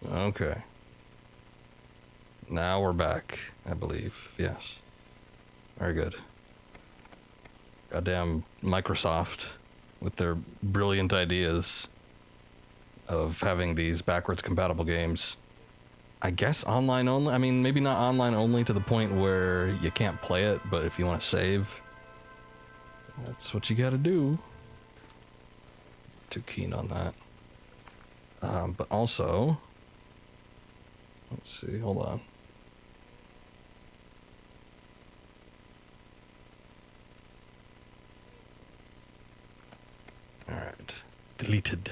Okay. Now we're back, I believe. Yes. Very good. Goddamn Microsoft with their brilliant ideas of having these backwards compatible games. I guess online only. I mean, maybe not online only to the point where you can't play it, but if you want to save, that's what you gotta do. Not too keen on that. But also, let's see, hold on. Alright, deleted.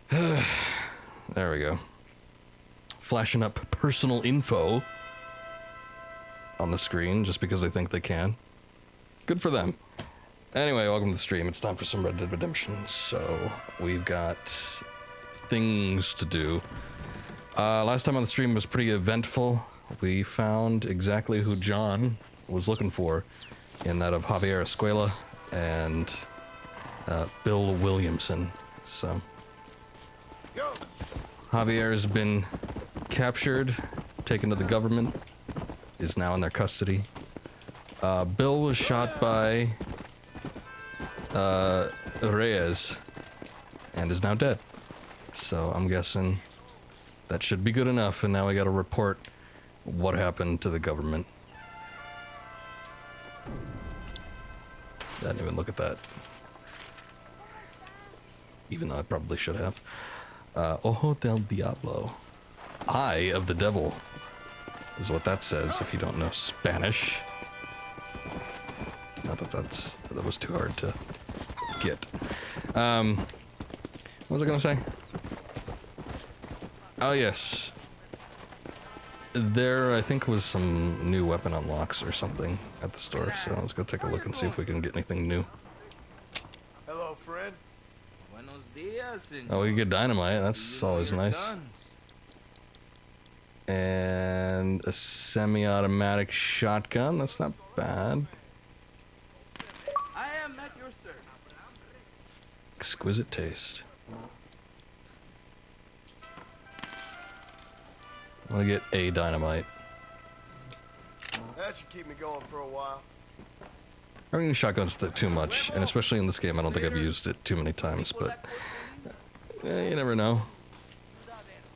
There we go. Flashing up personal info on the screen just because they think they can. Good for them. Anyway, welcome to the stream. It's time for some Red Dead Redemption. So, we've got things to do. Last time on the stream was pretty eventful. We found exactly who John was looking for in that of Javier Escuela and Bill Williamson. So, Javier has been captured, taken to the government, is now in their custody. Bill was shot by Reyes and is now dead. So I'm guessing that should be good enough, and now we gotta report what happened to the government. I didn't even look at that. Even though I probably should have. Ojo del Diablo. Eye of the Devil is what that says if you don't know Spanish. Not that that was too hard to get. What was I gonna say? Oh yes. There, I think, was some new weapon unlocks or something at the store, so let's go take a look and see if we can get anything new. Hello, friend. Buenos dias. Oh, we get dynamite, that's always nice. And a semi-automatic shotgun, that's not bad. I am at your service. Exquisite taste. I'm gonna get a dynamite. That should keep me going for a while. I don't use shotguns too much, and especially in this game, I don't think I've used it too many times, but you never know.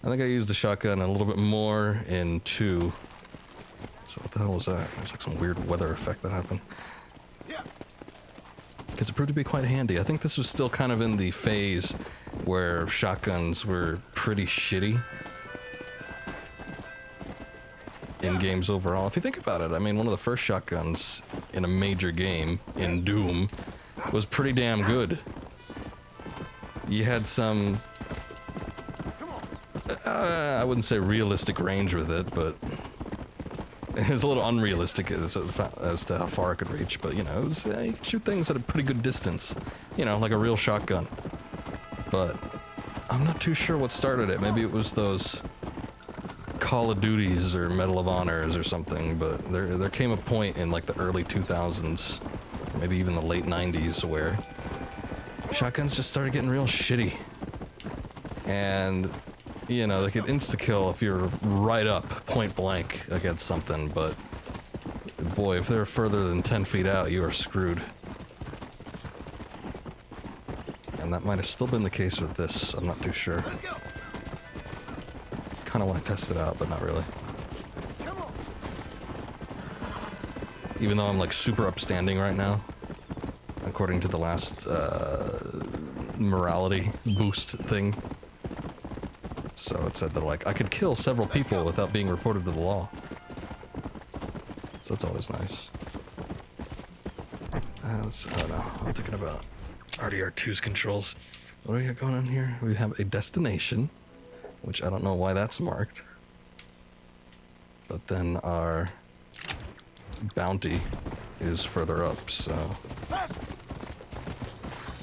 I think I used the shotgun a little bit more in 2. So what the hell was that? It was like some weird weather effect that happened. Because it proved to be quite handy. I think this was still kind of in the phase where shotguns were pretty shitty in games overall. If you think about it, I mean, one of the first shotguns in a major game, in Doom, was pretty damn good. You had some... I wouldn't say realistic range with it, but it was a little unrealistic as to how far it could reach. But you know, it was, you could shoot things at a pretty good distance, you know, like a real shotgun. But I'm not too sure what started it. Maybe it was those Call of Duties or Medal of Honors or something. But there came a point in like the early 2000s, maybe even the late 90s, where shotguns just started getting real shitty. And you know, they could insta-kill if you're right up, point blank, against something, but boy, if they're further than 10 feet out, you are screwed. And that might have still been the case with this, I'm not too sure. Kinda want to test it out, but not really. Even though I'm like super upstanding right now, according to the last morality boost thing. So it said that, like, I could kill several people without being reported to the law. So that's always nice. I don't know. I'm thinking about RDR2's controls. What do we got going on here? We have a destination, which I don't know why that's marked. But then our bounty is further up, so...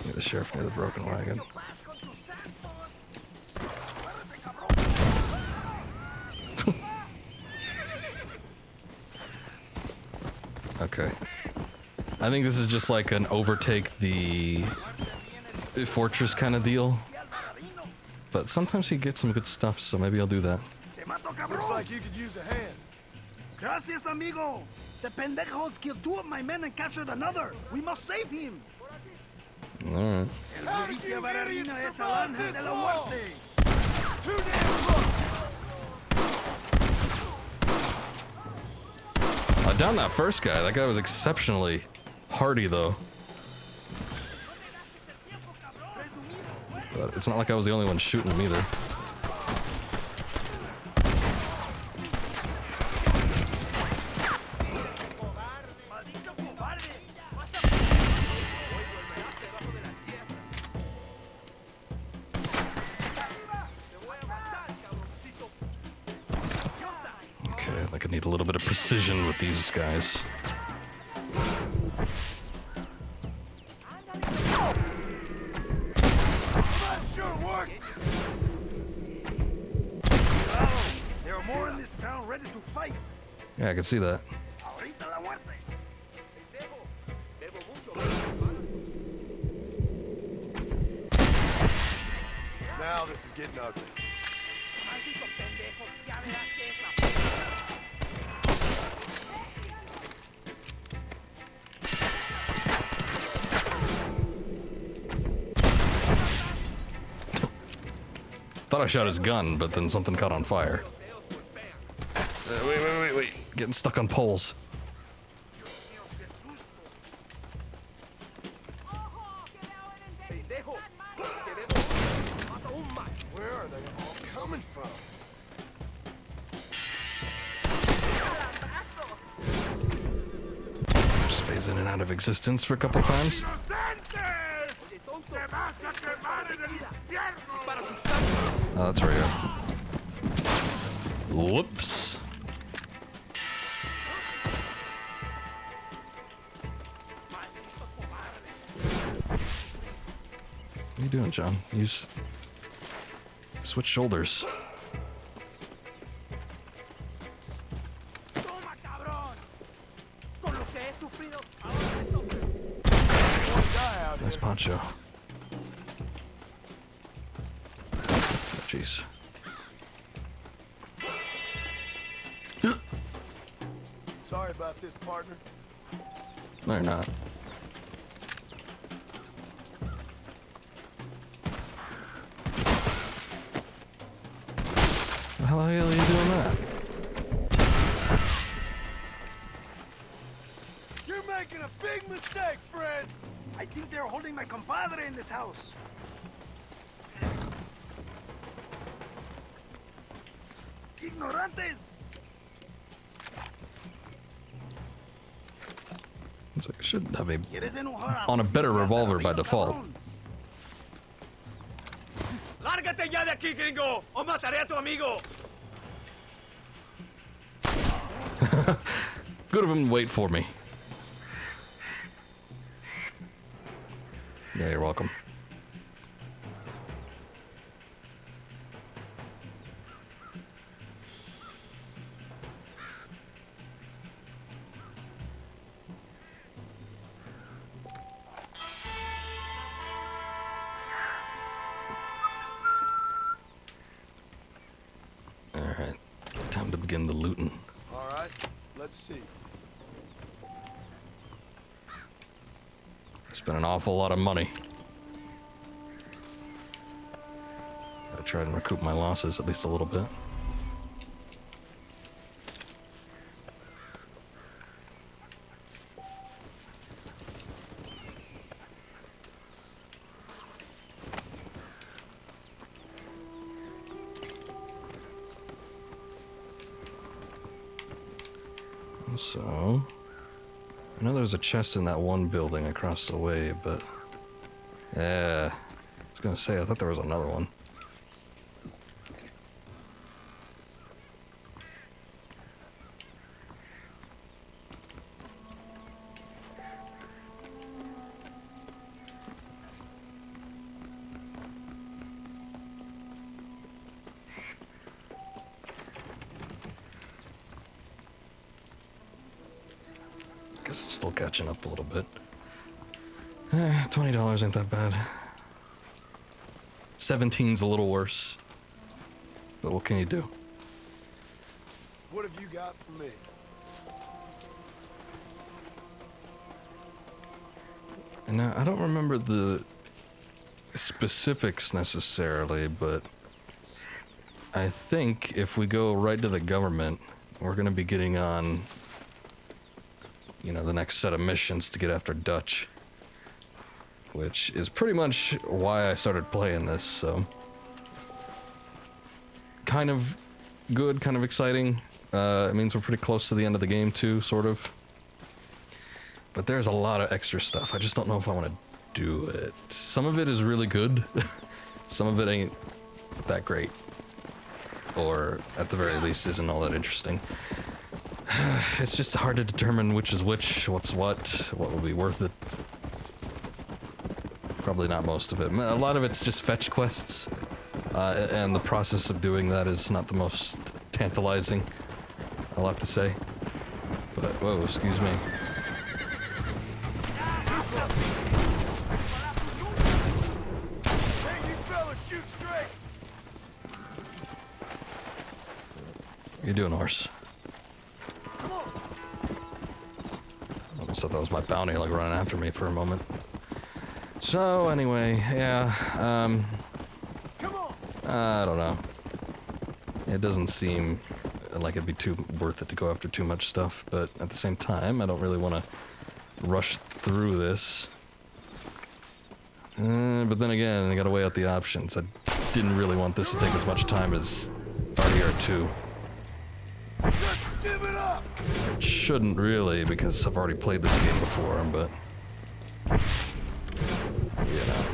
Get the sheriff near the broken wagon. Okay. I think this is just like an overtake the fortress kind of deal. but sometimes he gets some good stuff, so maybe I'll do that. Looks like you could use a hand. Gracias, amigo. The pendejos killed 2 of my men and captured another. We must save him. Alright. How did you idiots es el survive ángel this de la long? muerte. Too damn close. Down that first guy. That guy was exceptionally hardy, though. But it's not like I was the only one shooting him either. Okay, I could need a little bit of precision with these guys. Sure worked. There are more in this town ready to fight. Yeah, I can see that. Ahorita la muerte. Now this is getting ugly. Thought I shot his gun, but then something caught on fire. Wait. Getting stuck on poles. Where are they all coming from? Just phase in and out of existence for a couple times. Oh, that's right. Whoops. What are you doing, John? Use... Switch shoulders. Nice poncho. Jeez. Sorry about this, partner. No, you're not. How the hell are you doing that? You're making a big mistake, friend. I think they're holding my compadre in this house. Ignorantes! It's like I should have a ¿Quieres enojar on a better revolver by default. ¡Lárgate ya de aquí, gringo! ¡O mataré a tu amigo! Good of him to wait for me. Yeah, you're welcome. Alright, time to begin the looting. All right, let's see. Spent an awful lot of money. Gotta try and recoup my losses at least a little bit. So, I know there's a chest in that one building across the way, but yeah, I was gonna say I thought there was another one. Guess it's still catching up a little bit. $20 ain't that bad. 17's a little worse. But what can you do? What have you got for me? And now, I don't remember the specifics necessarily, but I think if we go right to the government, we're gonna be getting on, you know, the next set of missions to get after Dutch. Which is pretty much why I started playing this, so. Kind of good, kind of exciting. It means we're pretty close to the end of the game too, sort of. But there's a lot of extra stuff. I just don't know if I want to do it. Some of it is really good. Some of it ain't that great. Or, at the very least, isn't all that interesting. It's just hard to determine which is which, what's what will be worth it. Probably not most of it. A lot of it's just fetch quests. And the process of doing that is not the most tantalizing, I'll have to say. But, whoa, excuse me. Hey, you fellas, shoot straight! What are you doing, horse? Come on! Almost thought that was my bounty, like running after me for a moment. So, anyway, yeah, Come on! I don't know. It doesn't seem like it'd be too worth it to go after too much stuff, but at the same time, I don't really want to rush through this. But then again, I gotta weigh out the options. I didn't really want this to take as much time as RDR2. Just give it up! It shouldn't really, because I've already played this game before, but... you know.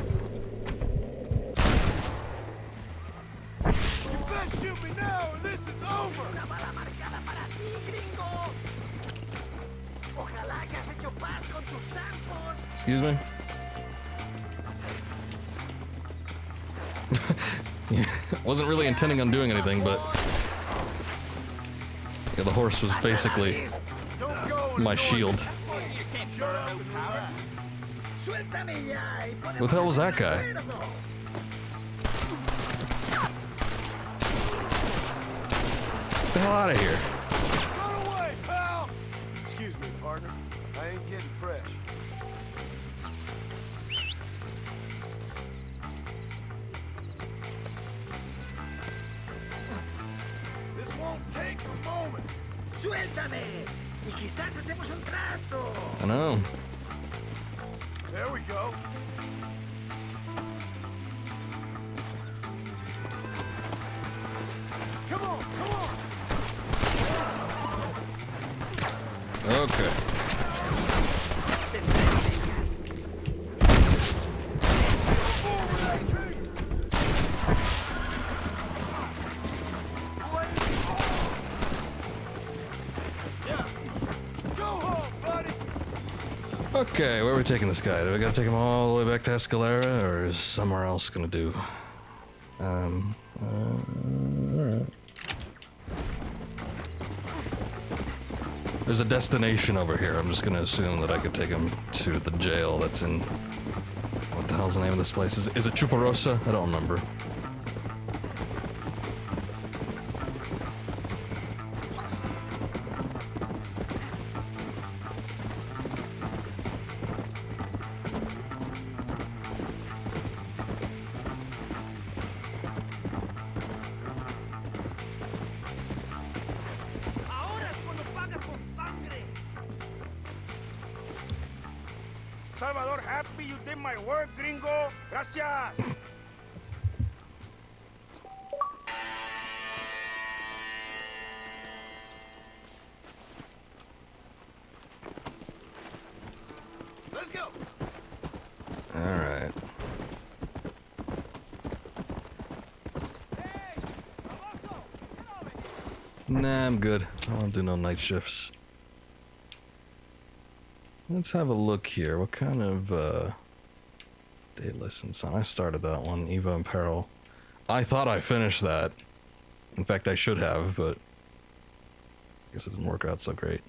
You best shoot me now or this is over! Excuse me? Wasn't really intending on doing anything, but... yeah, the horse was basically Don't go my shield. Shut up and relax. Who the hell was that guy? Get the hell out of here. Run away, pal! Excuse me, partner. I ain't getting fresh. This won't take a moment. ¡Suéltame! Y quizás hacemos un trato. I know. There we go. Come on, come on! Okay. Yeah. Go home, buddy! Okay, where are we taking this guy? Do we gotta take him all the way back to Escalera, or is somewhere else gonna do? Alright. There's a destination over here. I'm just gonna assume that I could take him to the jail that's in... what the hell's the name of this place? Is it Chuparosa? I don't remember. Salvador, happy you did my work, gringo. Gracias. Let's go! Alright. Nah, I'm good. I don't do no night shifts. Let's have a look here. What kind of, day lessons on? I started that one, Eva in Peril. I thought I finished that. In fact, I should have, but... I guess it didn't work out so great.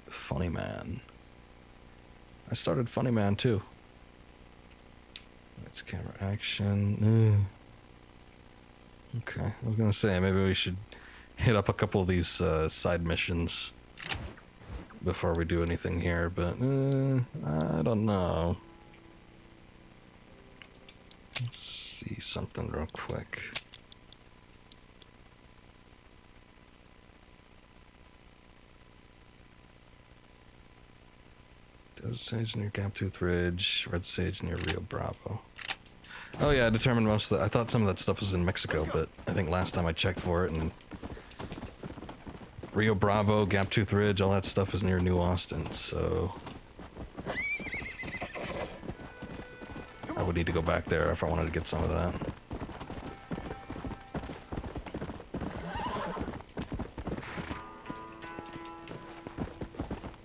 Funny Man. I started Funny Man, too. It's camera action. Okay, I was gonna say maybe we should hit up a couple of these side missions before we do anything here, but I don't know. Let's see something real quick. Desert Sage near Gaptooth Ridge, Red Sage near Rio Bravo. Oh yeah, I determined most of that. I thought some of that stuff was in Mexico, but I think last time I checked for it, and Rio Bravo, Gaptooth Ridge, all that stuff is near New Austin, so I would need to go back there if I wanted to get some of that.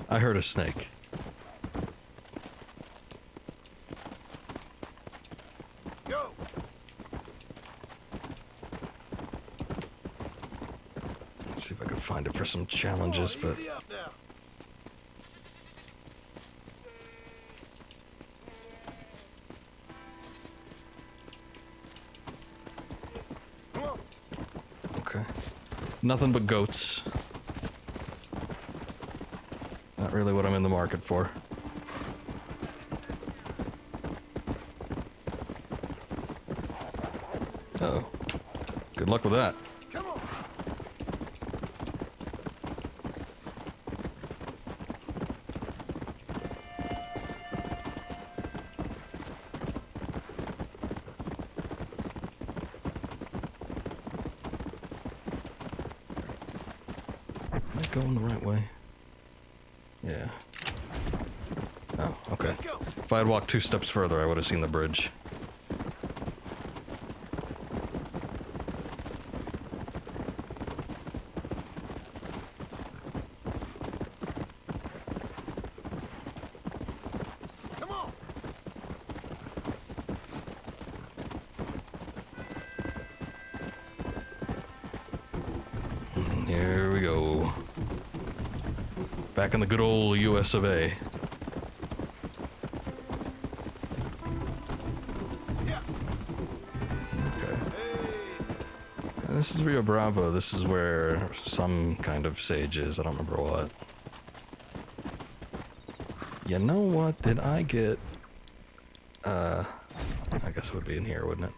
I heard a snake. Go. Let's see if I can find it for some challenges, but Easy up now. Come on. okay. Nothing but goats. Not really what I'm in the market for. Uh-oh. Good luck with that. Come on. Am I going the right way? Yeah. Oh, okay. Let's go. If I had walked 2 steps further, I would have seen the bridge. Come on. Here we go. Back in the good old US of A. Yeah. Okay. Hey. And this is Rio Bravo. This is where some kind of sage is. I don't remember what. You know what? Did I get... I guess it would be in here, wouldn't it?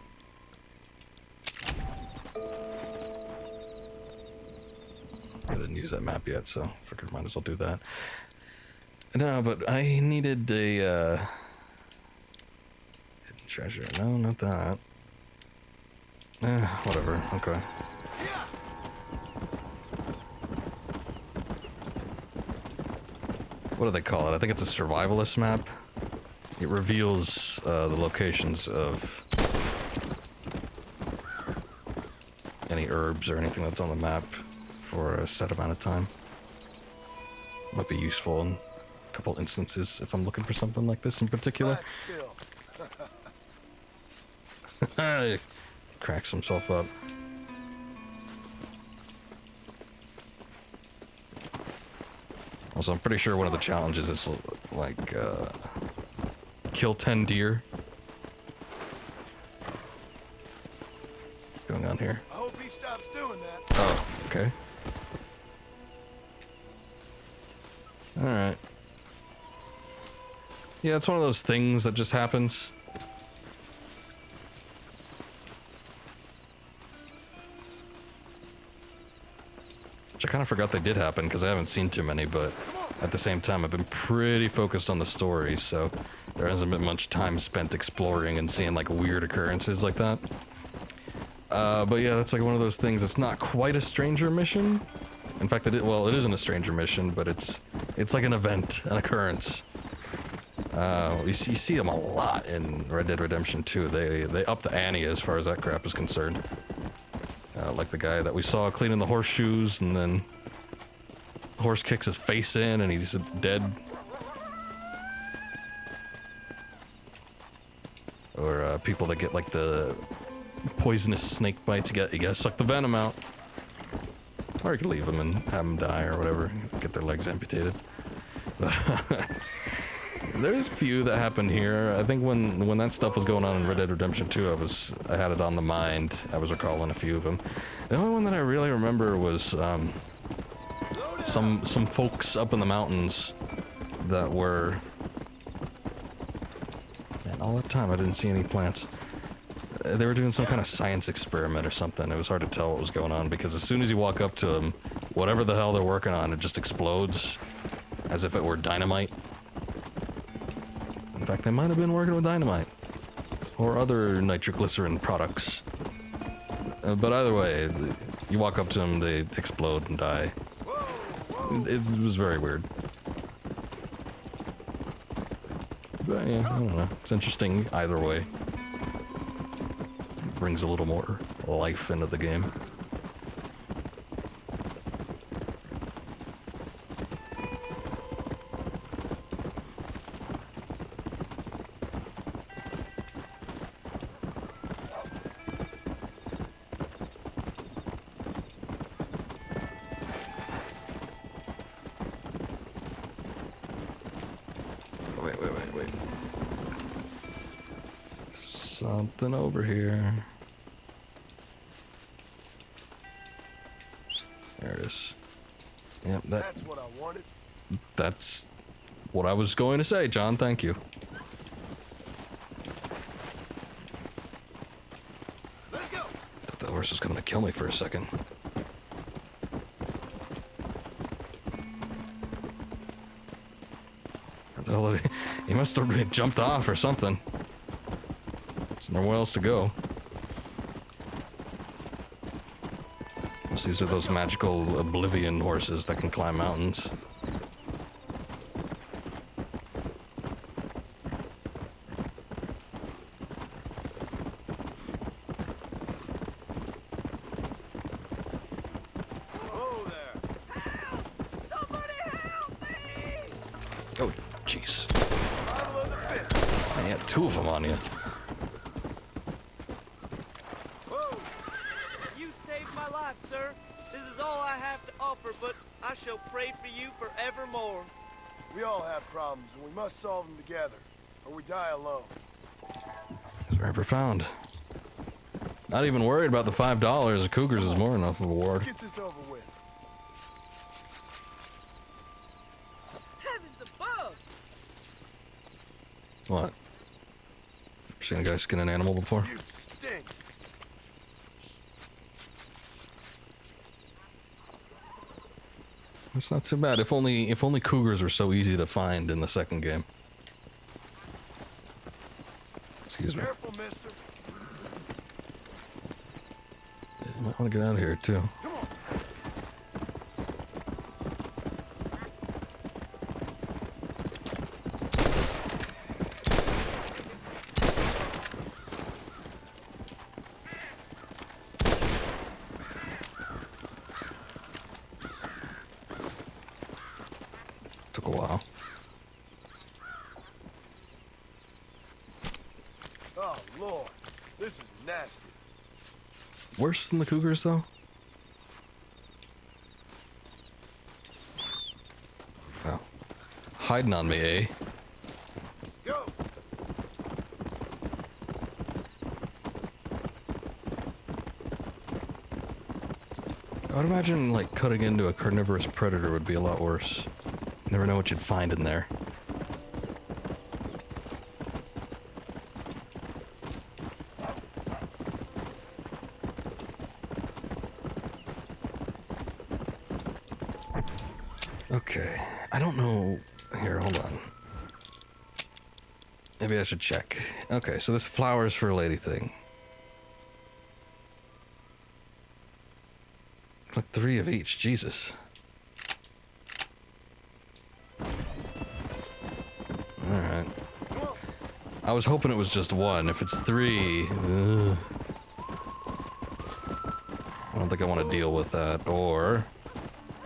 I didn't use that map yet, so figured might as well do that. No, but I needed a hidden treasure. No, not that. Whatever. Okay. Yeah. What do they call it? I think it's a survivalist map. It reveals the locations of any herbs or anything that's on the map for a set amount of time. Might be useful in a couple instances if I'm looking for something like this in particular. Fast still. He cracks himself up. Also, I'm pretty sure one of the challenges is like kill 10 deer. What's going on here? I hope he stops doing that. Oh, okay. Alright. Yeah, it's one of those things that just happens. Which I kind of forgot they did happen because I haven't seen too many, but at the same time I've been pretty focused on the story, so there hasn't been much time spent exploring and seeing like weird occurrences like that. But yeah, that's like one of those things. It's not quite a stranger mission. In fact, it isn't a stranger mission, but it's like an event, an occurrence. You see them a lot in Red Dead Redemption 2. They up the ante as far as that crap is concerned. Like the guy that we saw cleaning the horseshoes, and then the horse kicks his face in, and he's dead. Or people that get like the poisonous snake bites. You gotta suck the venom out. Or you could leave them and have them die or whatever. Get their legs amputated. There's a few that happened here. I think when that stuff was going on in Red Dead Redemption 2, I had it on the mind. I was recalling a few of them. The only one that I really remember was some folks up in the mountains that were. Man, all that time I didn't see any plants. They were doing some kind of science experiment or something. It was hard to tell what was going on because as soon as you walk up to them, whatever the hell they're working on, it just explodes as if it were dynamite. In fact, they might have been working with dynamite or other nitroglycerin products. But either way, you walk up to them, they explode and die. It was very weird. But yeah, I don't know. It's interesting either way. It brings a little more life into the game. Wait. Something over here. There it is. Yep, That's what I wanted. That's what I was going to say, John. Thank you. Let's go. Thought the horse was coming to kill me for a second. He must have jumped off or something. There's nowhere else to go. Unless these are those magical oblivion horses that can climb mountains. Whoa there. Help! Somebody help me! Oh, jeez. Bottle of the fifth. Man, you had two of them on you. Whoa. You saved my life, sir. This is all I have to offer, but I shall pray for you forevermore. We all have problems, and we must solve them together, or we die alone. It's very profound. Not even worried about the $5. Cougars is more than enough of a reward. Let's get this over with. Heavens above! What? Ever seen a guy skin an animal before? You stink. It's not too bad. If only cougars were so easy to find in the second game. Excuse me. Careful, mister. Yeah, you might want to get out of here too. Come on. Took a while. Oh, Lord. This is nasty. Worse than the cougars though? Oh. Hiding on me, eh? Go. I would imagine like cutting into a carnivorous predator would be a lot worse. You never know what you'd find in there. Okay, I don't know. Here, hold on. Maybe I should check. Okay, so this flowers for a lady thing. Like 3 of each, Jesus. Alright. I was hoping it was just one. If it's 3, ugh. I don't think I want to deal with that. Or,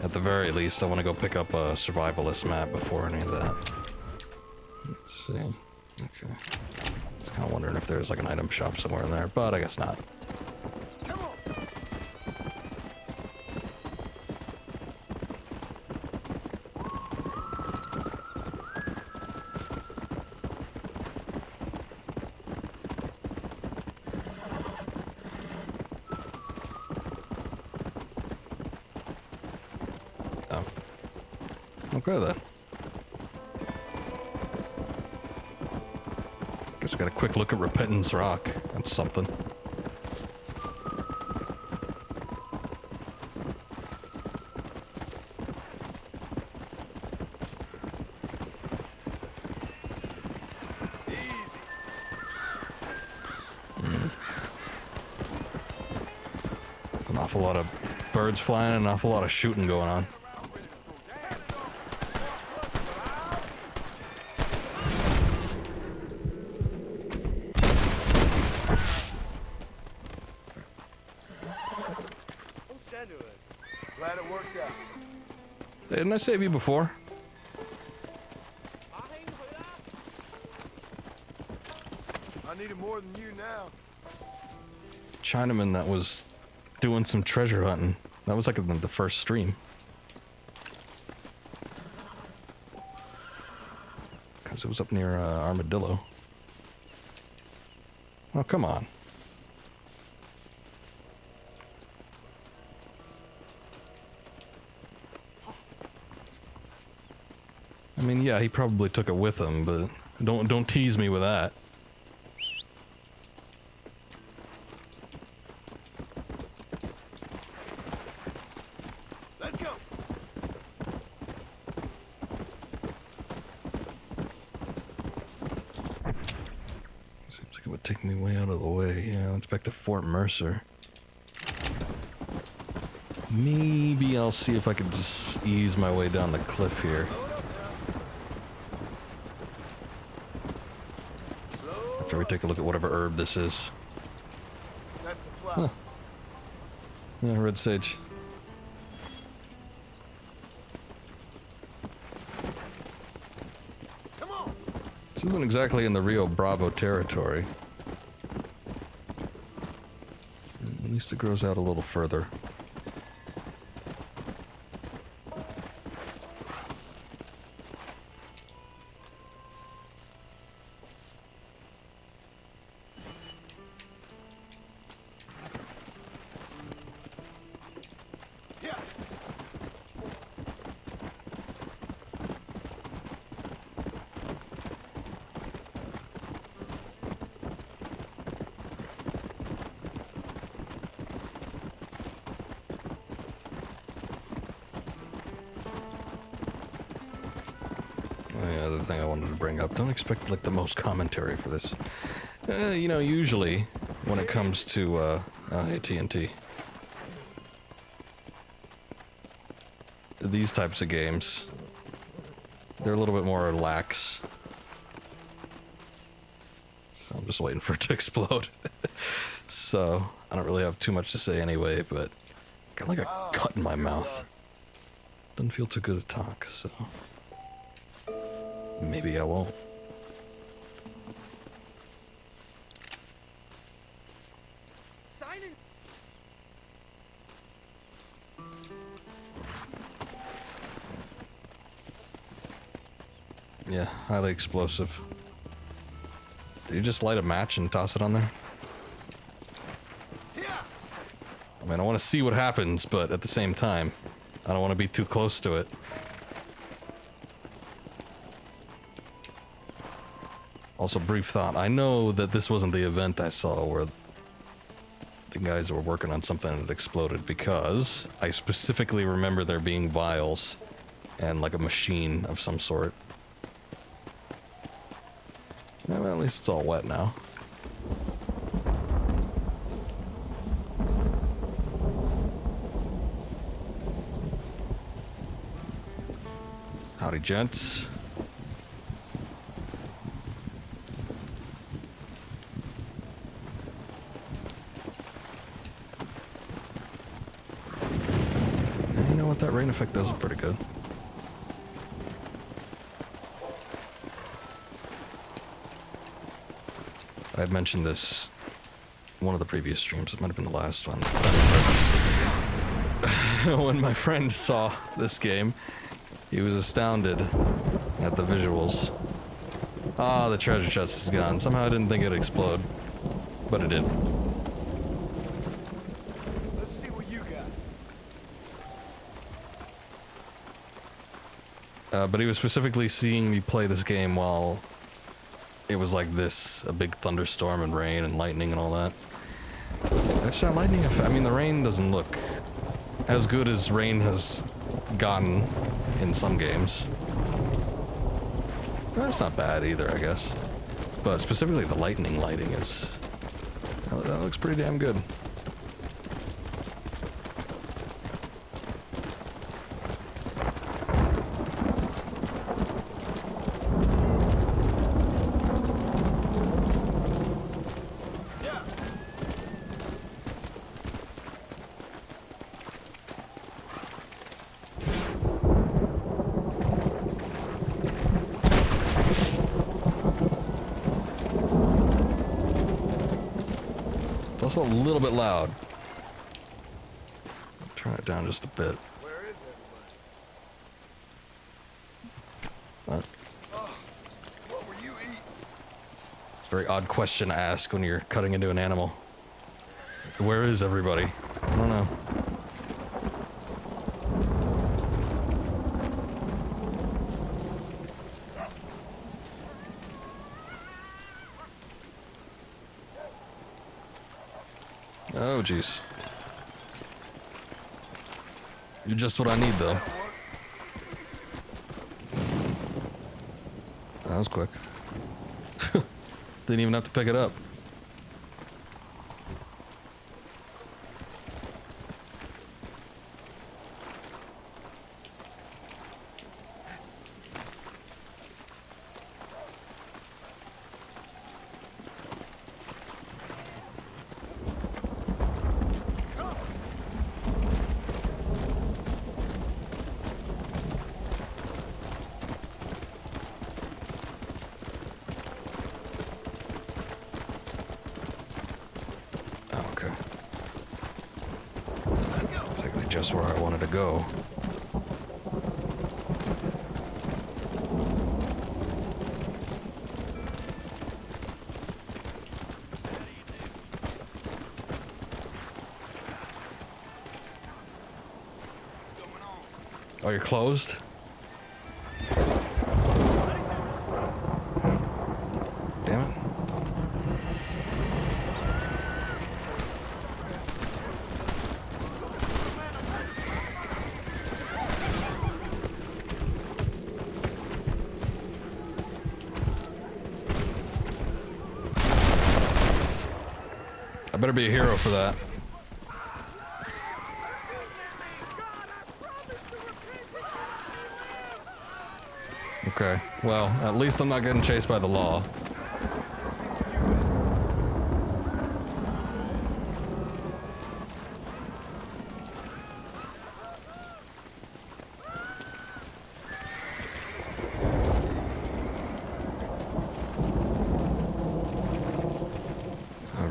at the very least, I want to go pick up a survivalist map before any of that. Let's see. Okay. I was kind of wondering if there's like an item shop somewhere in there, but I guess not. Come on. Oh. Okay then. Just got a quick look at Repentance Rock. That's something. Easy. There's an awful lot of birds flying and an awful lot of shooting going on. Glad it worked out. Hey, didn't I save you before? I need it more than you now. Chinaman that was doing some treasure hunting. That was like the first stream. Because it was up near Armadillo. Oh, come on. I mean, yeah, he probably took it with him, but don't tease me with that. Let's go. Seems like it would take me way out of the way. Yeah, let's back to Fort Mercer. Maybe I'll see if I could just ease my way down the cliff here. After we take a look at whatever herb this is. That's the flower. Yeah, red sage. Come on. This isn't exactly in the Rio Bravo territory. At least it grows out a little further. Yeah. Oh, yeah, the thing I wanted to bring up. Don't expect like the most commentary for this. You know, usually when it comes to AT&T, these types of games, they're a little bit more lax. So I'm just waiting for it to explode. So I don't really have too much to say anyway, but got like a cut in my mouth. Doesn't feel too good to talk, so maybe I won't. Yeah, highly explosive. Did you just light a match and toss it on there? Yeah. I mean, I want to see what happens, but at the same time, I don't want to be too close to it. Also, brief thought. I know that this wasn't the event I saw where the guys were working on something that exploded, because I specifically remember there being vials and like a machine of some sort. Yeah, well, at least it's all wet now. Howdy, gents. And you know what? That rain effect does it pretty good. I had mentioned this in one of the previous streams. It might have been the last one. When my friend saw this game, he was astounded at the visuals. Ah, the treasure chest is gone. Somehow I didn't think it'd explode, but it did. Let's see what you got. But he was specifically seeing me play this game while it was like this, a big thunderstorm and rain and lightning and all that. It's not lightning effect. I mean, the rain doesn't look as good as rain has gotten in some games. That's not bad either, I guess. But specifically the lightning lighting is... that looks pretty damn good. It's also a little bit loud. Turn it down just a bit. Where is What? everybody? What were you eating? It's a very odd question to ask when you're cutting into an animal. Where is everybody? I don't know. Oh, jeez. You're just what I need, though. That was quick. Didn't even have to pick it up. Just where I wanted to go. Oh, you're closed? Damn it. I better be a hero for that. Okay, well, at least I'm not getting chased by the law.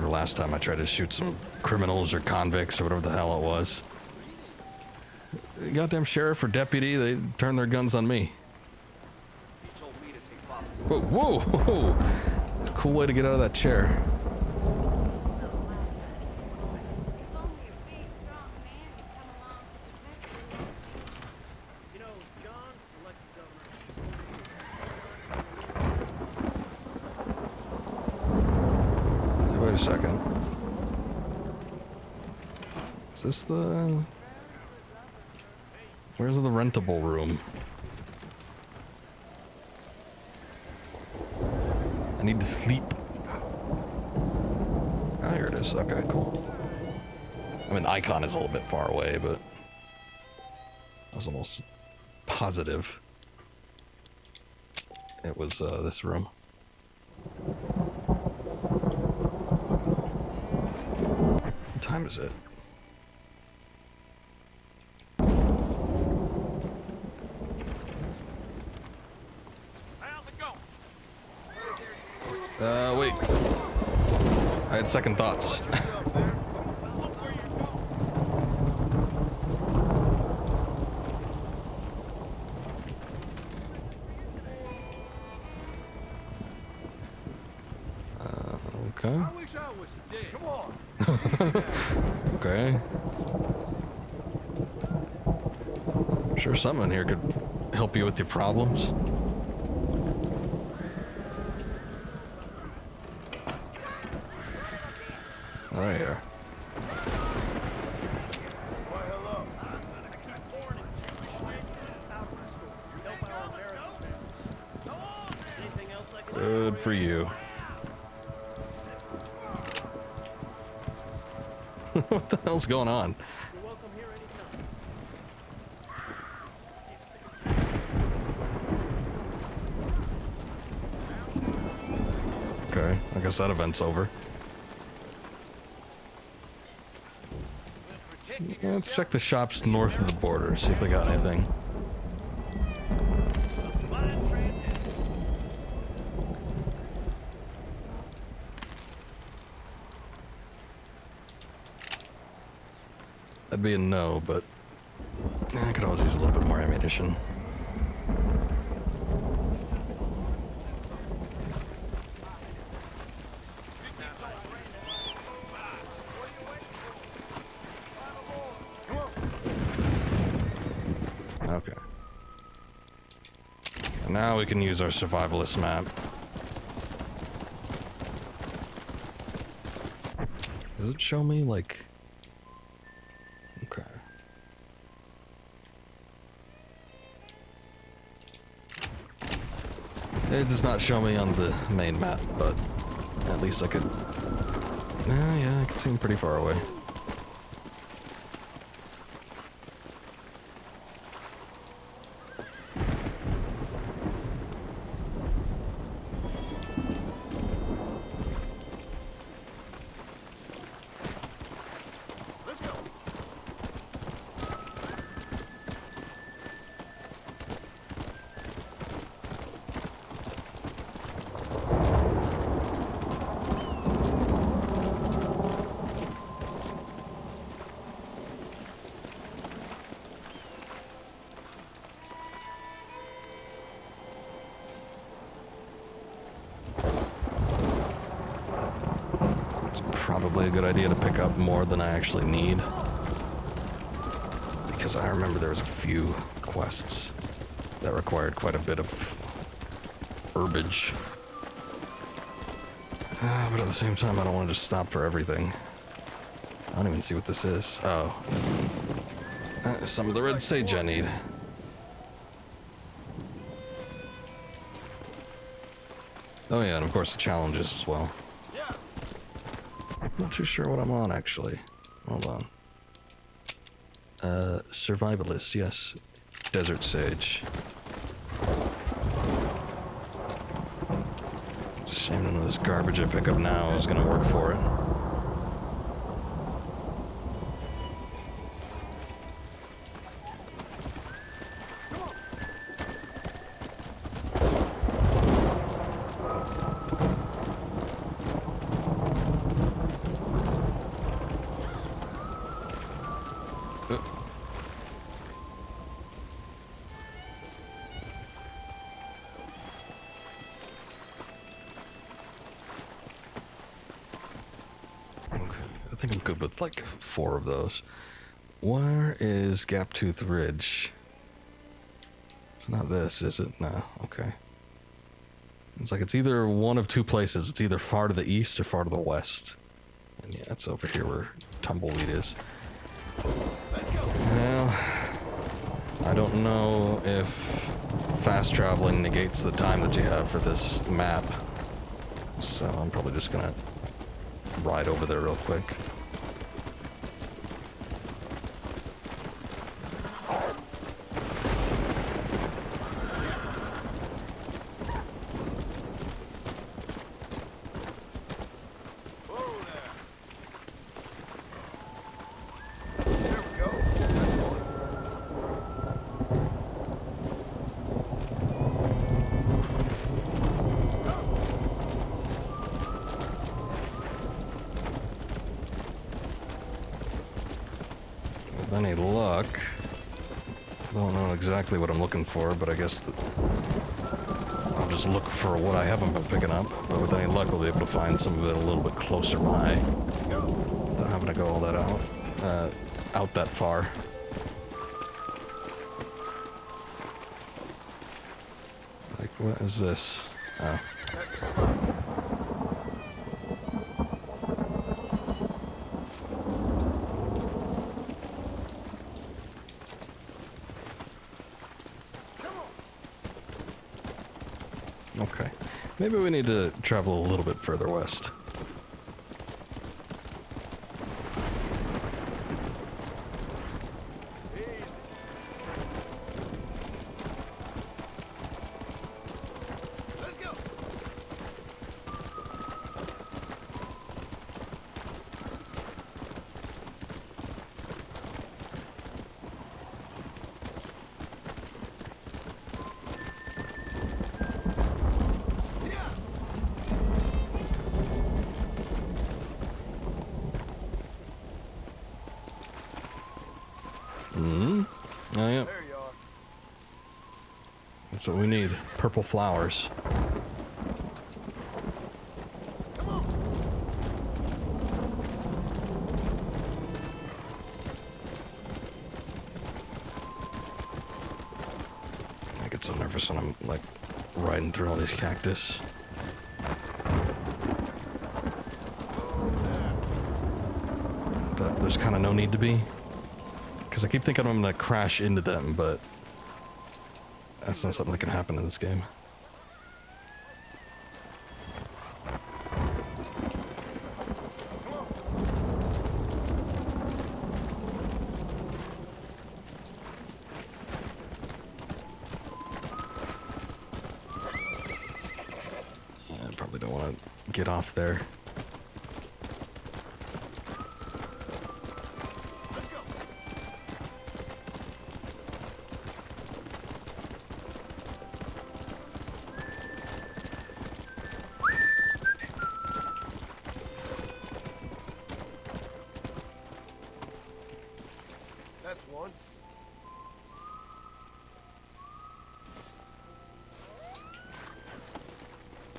Last time I tried to shoot some criminals or convicts or whatever the hell it was. The goddamn sheriff or deputy, they turned their guns on me. Whoa, whoa, whoa. It's a cool way to get out of that chair. Wait a second. Is this the... Where's the rentable room? I need to sleep. Ah, here it is. Okay, cool. I mean, the icon is a little bit far away, but... I was almost positive it was this room. What time is it? How's it going? Wait. I had second thoughts. Okay. I wish I was dead. Come on. Okay. Sure, someone here could help you with your problems. Oh, there you are. Why, hello. Good for you. What the hell's going on? Okay, I guess that event's over. Let's check the shops north of the border, see if they got anything. That'd be a no, but I could always use a little bit more ammunition. Okay. And now we can use our survivalist map. Does it show me, like... Okay. It does not show me on the main map, but at least I could... yeah, I could see him pretty far away. Let's go. Probably a good idea to pick up more than I actually need. Because I remember there was a few quests that required quite a bit of herbage. But at the same time, I don't want to just stop for everything. I don't even see what this is. Oh. Some of the red sage I need. Oh yeah, and of course the challenges as well. Not too sure what I'm on, actually. Hold on. Survivalist, yes. Desert Sage. It's a shame none of this garbage I pick up now is gonna work for it. I think I'm good with like 4 of those. Where is Gaptooth Ridge? It's not this, is it? No, okay. It's like it's either one of 2 places. It's either far to the east or far to the west. And yeah, it's over here where Tumbleweed is. Well, I don't know if fast traveling negates the time that you have for this map. So I'm probably just gonna ride over there real quick. With any luck, I don't know exactly what I'm looking for, but I guess that I'll just look for what I haven't been picking up. But with any luck, we'll be able to find some of it a little bit closer by, without having to go all that out that far. What is this? Oh. Okay. Maybe we need to travel a little bit further west. Let's go. Oh, yeah. There you are. That's what we need. Purple flowers. Come on. I get so nervous when I'm, like, riding through all these cactus. But there's kind of no need to be. Because I keep thinking I'm going to crash into them, but that's not something that can happen in this game. Yeah, I probably don't want to get off there. Let's go. That's one.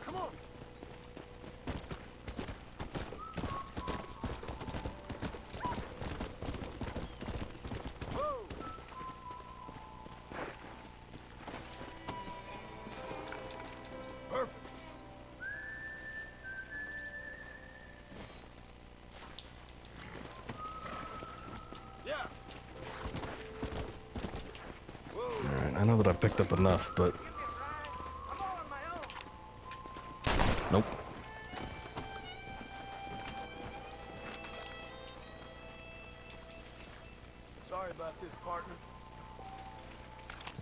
Come on. Whoa. Perfect. Yeah. Whoa. Alright, I know that I picked up enough, but... I'm all on my own. Nope. Sorry about this, partner.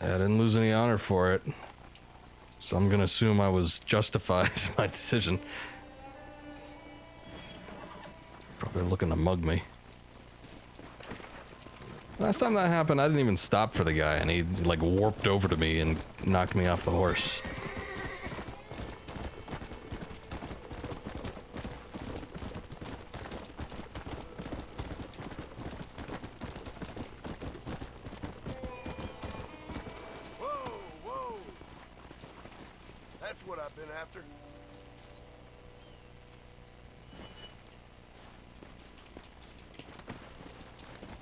I didn't lose any honor for it. So I'm gonna assume I was justified in my decision. Probably looking to mug me. Last time that happened, I didn't even stop for the guy, and he, like, warped over to me and knocked me off the horse. Whoa, whoa. That's what I've been after.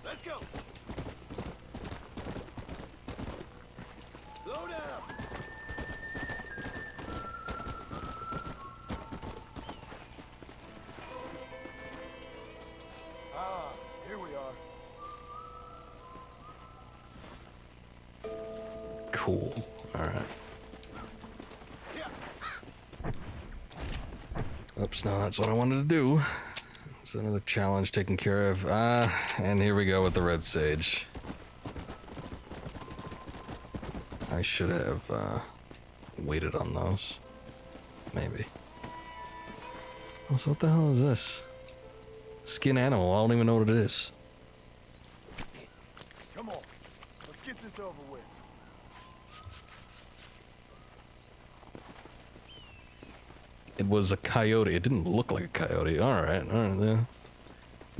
Let's go. Slow down. Ah, here we are. Cool. Alright. Yeah. Oops, no, that's what I wanted to do. It's another challenge taken care of. And here we go with the red sage. I should have, waited on those. Maybe. Also, what the hell is this? Skin animal, I don't even know what it is. Come on. Let's get this over with. It was a coyote. It didn't look like a coyote. Alright, yeah.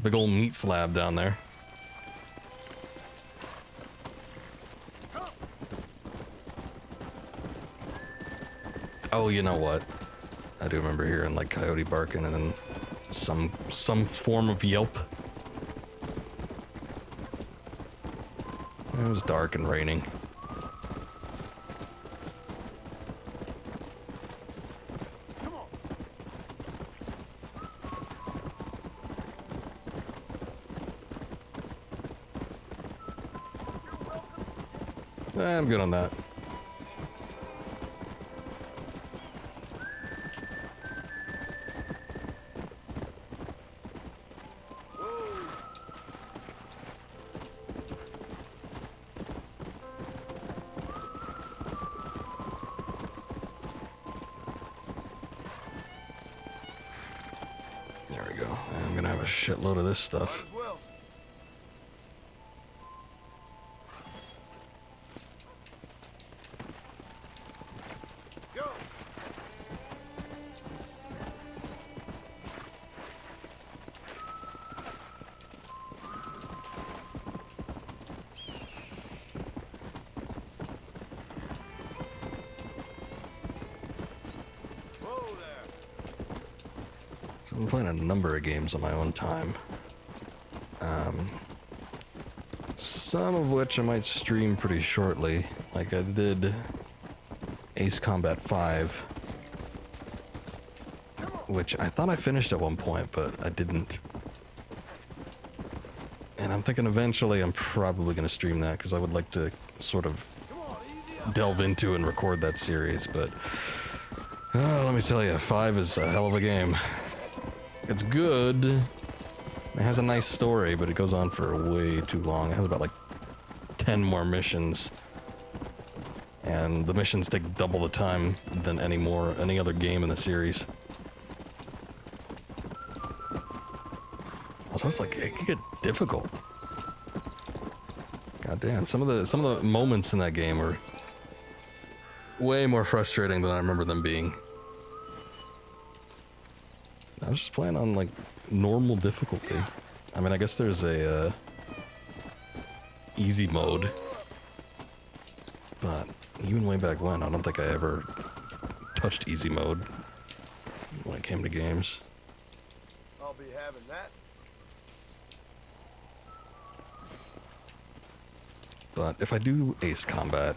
Big old meat slab down there. Oh, you know what? I do remember hearing like coyote barking and then some form of yelp. It was dark and raining. I'm good on that. There we go. I'm gonna have a shitload of this stuff. As well. Go. Whoa there. So I'm playing a number of games on my own time. Some of which I might stream pretty shortly, like I did Ace Combat 5, which I thought I finished at one point, but I didn't. And I'm thinking eventually I'm probably going to stream that, because I would like to sort of delve into and record that series, but let me tell you, 5 is a hell of a game. It's good. It has a nice story, but it goes on for way too long. It has about like 10 more missions. And the missions take double the time than any other game in the series. Also, it's like, it can get difficult. God damn, some of the moments in that game were way more frustrating than I remember them being. I was just playing on, like, normal difficulty. I mean, I guess there's a, easy mode. But even way back when, I don't think I ever touched easy mode when it came to games. I'll be having that. But if I do Ace Combat,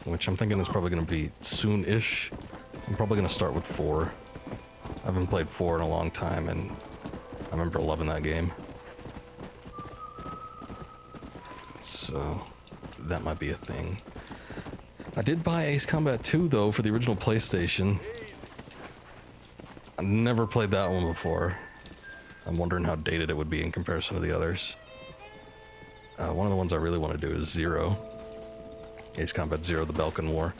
which I'm thinking is probably going to be soon-ish, I'm probably going to start with 4. I haven't played 4 in a long time, and I remember loving that game. So, that might be a thing. I did buy Ace Combat 2, though, for the original PlayStation. I've never played that one before. I'm wondering how dated it would be in comparison to the others. One of the ones I really want to do is 0. Ace Combat 0, the Balkan War.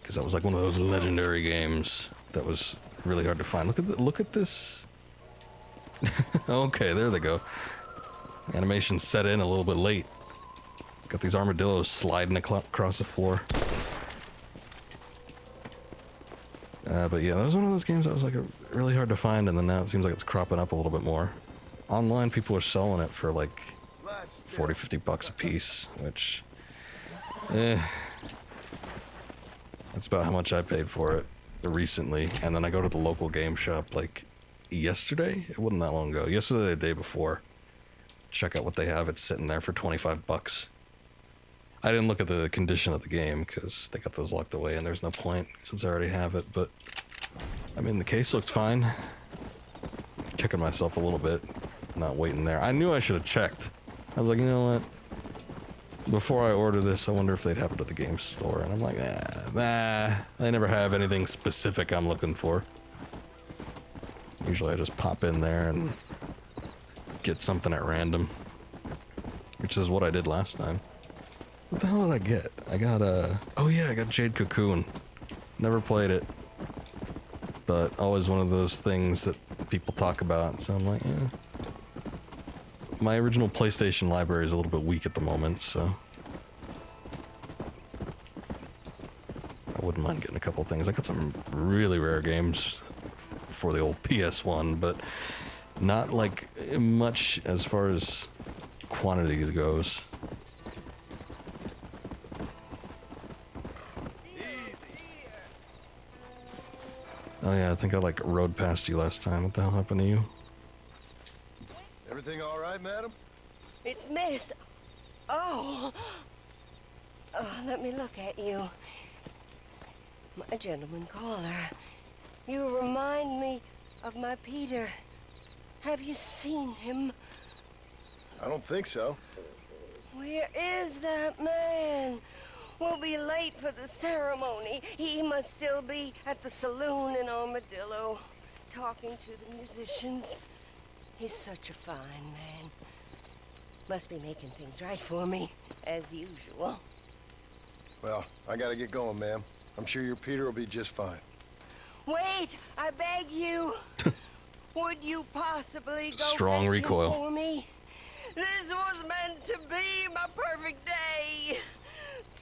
Because that was like one of those legendary games that was really hard to find. Look at this. Okay, there they go. Animation set in a little bit late. Got these armadillos sliding across the floor. But yeah, that was one of those games that was like really hard to find, and then now it seems like it's cropping up a little bit more. Online, people are selling it for like 40, 50 bucks a piece, which, that's about how much I paid for it recently. And then I go to the local game shop like yesterday. It wasn't that long ago. Yesterday, the day before. Check out what they have. It's sitting there for 25 bucks. I didn't look at the condition of the game because they got those locked away and there's no point since I already have it, but I mean, the case looked fine. I'm kicking myself a little bit, not waiting there. I knew I should have checked. I was like, you know what? Before I order this, I wonder if they'd have it at the game store. And I'm like, nah, they never have anything specific I'm looking for. Usually I just pop in there and get something at random, which is what I did last time. What the hell did I get? I got oh yeah, I got Jade Cocoon. Never played it, but always one of those things that people talk about, so I'm like, yeah. My original PlayStation library is a little bit weak at the moment, so I wouldn't mind getting a couple things. I got some really rare games for the old PS1, but not like much as far as quantity goes. Oh yeah, I think I like rode past you last time. What the hell happened to you? Everything all right, madam? It's Miss. Oh. Let me look at you. My gentleman caller. You remind me of my Peter. Have you seen him? I don't think so. Where is that man? We'll be late for the ceremony. He must still be at the saloon in Armadillo, talking to the musicians. He's such a fine man. Must be making things right for me, as usual. Well, I gotta get going, ma'am. I'm sure your Peter will be just fine. Wait, I beg you. Would you possibly go Strong fetch him recoil. for me? This was meant to be my perfect day.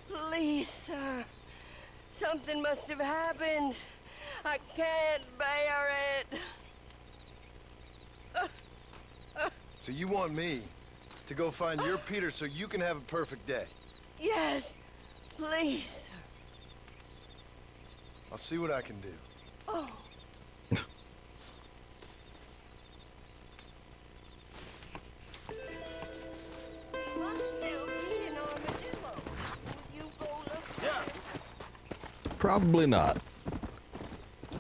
Please, sir. Something must have happened. I can't bear it. So you want me to go find your Peter so you can have a perfect day? Yes, please, sir. I'll see what I can do. Oh. Must still be in Armadillo. Will you go look for it? Probably not.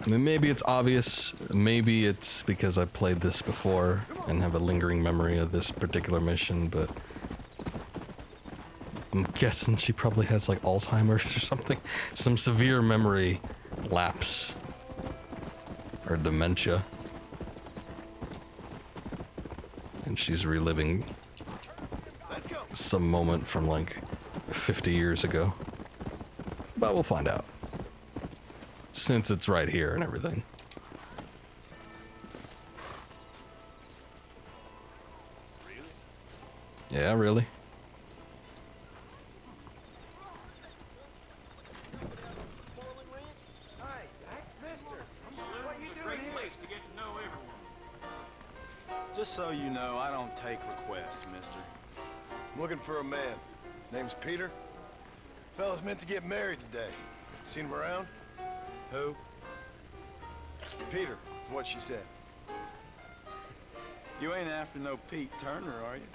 I mean, maybe it's obvious. Maybe it's because I played this before and have a lingering memory of this particular mission, but I'm guessing she probably has like Alzheimer's or something. Some severe memory lapse. Or dementia. And she's reliving some moment from like 50 years ago. But we'll find out. Since it's right here and everything. Yeah, really? Just so you know, I don't take requests, mister. I'm looking for a man. Name's Peter. Fella's meant to get married today. Seen him around? Who? Peter, is what she said. You ain't after no Pete Turner, are you?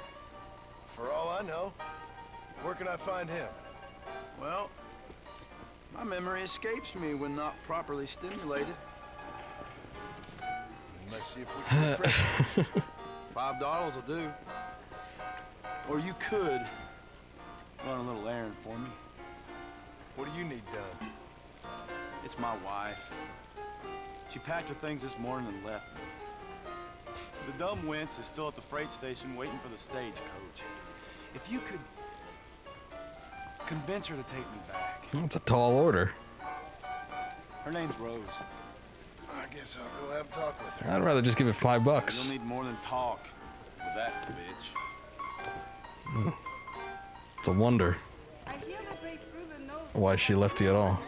For all I know. Where can I find him? Well, my memory escapes me when not properly stimulated. Let's see if we can impress him. $5 will do. Or you could run a little errand for me. What do you need done? It's my wife. She packed her things this morning and left me. The dumb wench is still at the freight station waiting for the stagecoach. If you could convince her to take me back. That's a tall order. Her name's Rose. I guess I'll go have a talk with her. I'd rather just give it $5. You'll need more than talk with that bitch. It's a wonder I hear they break through the nose. why she left you at all.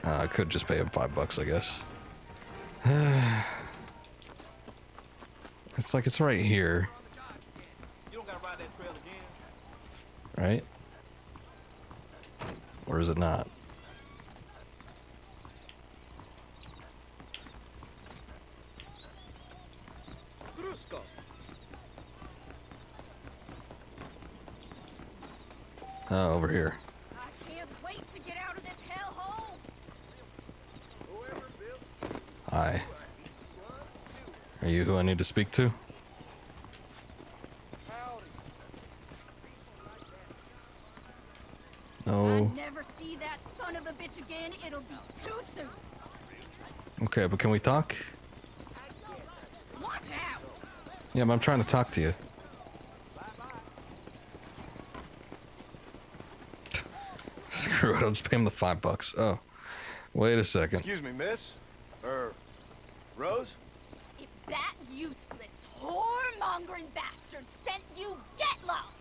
I could just pay him $5, I guess. It's like it's right here. You don't gotta ride that trail again. Right? Or is it not? Oh, over here. I can't wait to get out of this hellhole. Hi. Are you who I need to speak to? No. I never see that son of a bitch again. It'll be too soon. Okay, but can we talk? Watch out. Yeah, but I'm trying to talk to you. Screw it, I'll just pay him the $5. Oh, wait a second. Excuse me, miss? Rose? If that useless, whoremongering bastard sent you, get lost.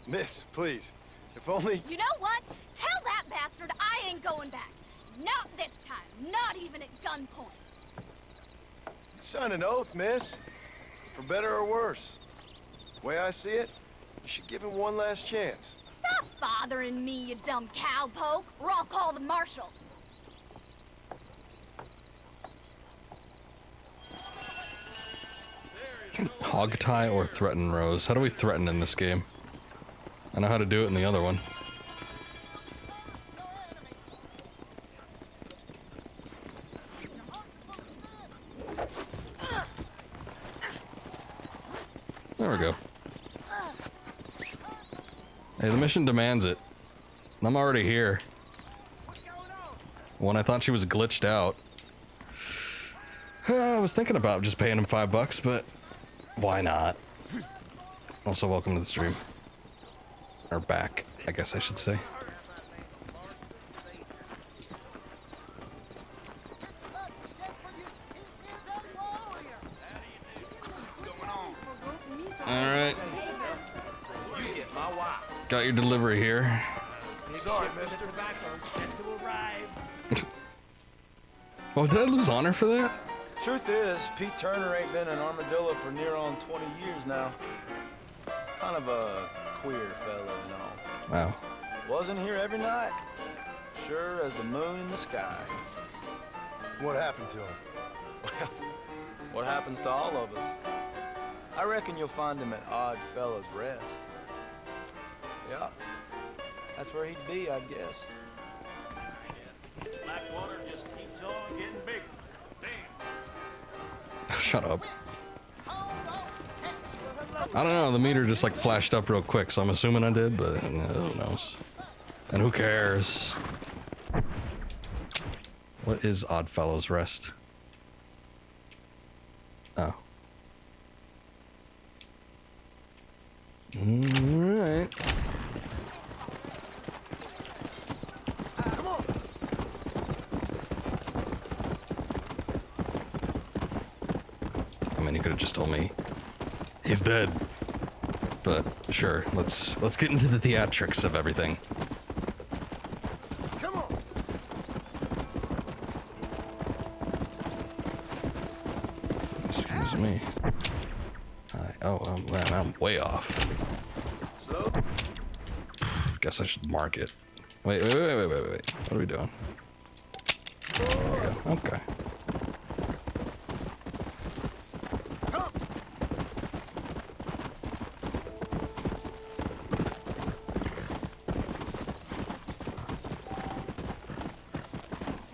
Miss, please. If only... You know what? Tell that bastard I ain't going back. Not this time. Not even at gunpoint. Sign an oath, miss. For better or worse. The way I see it, you should give him one last chance. Stop bothering me, you dumb cowpoke, or I'll call the marshal. Hog tie or threaten Rose? How do we threaten in this game? I know how to do it in the other one. There we go. Hey, the mission demands it. I'm already here. When I thought she was glitched out. I was thinking about just paying him $5, but why not? Also, welcome to the stream. Or back, I guess I should say. Alright. Got your delivery here. Sorry, mister. To arrive. Oh, did I lose honor for that? Truth is, Pete Turner ain't been an armadillo for near on 20 years now. Kind of a queer fella and all. Wow. Wasn't here every night. Sure as the moon in the sky. What happened to him? Well, what happens to all of us? I reckon you'll find him at Odd Fella's Rest. Yeah, that's where he'd be, I guess. Blackwater just keeps on getting bigger. Damn. Shut up. I don't know, the meter just like flashed up real quick, so I'm assuming I did, but who knows. And who cares? What is Oddfellows Rest? Oh. Alright. Come on. I mean, you could have just told me he's dead. But sure, let's get into the theatrics of everything. Come on. Excuse me. Hi. Oh, man, I'm way off. Slow. Guess I should mark it. Wait. What are we doing? There we go. Okay. Come.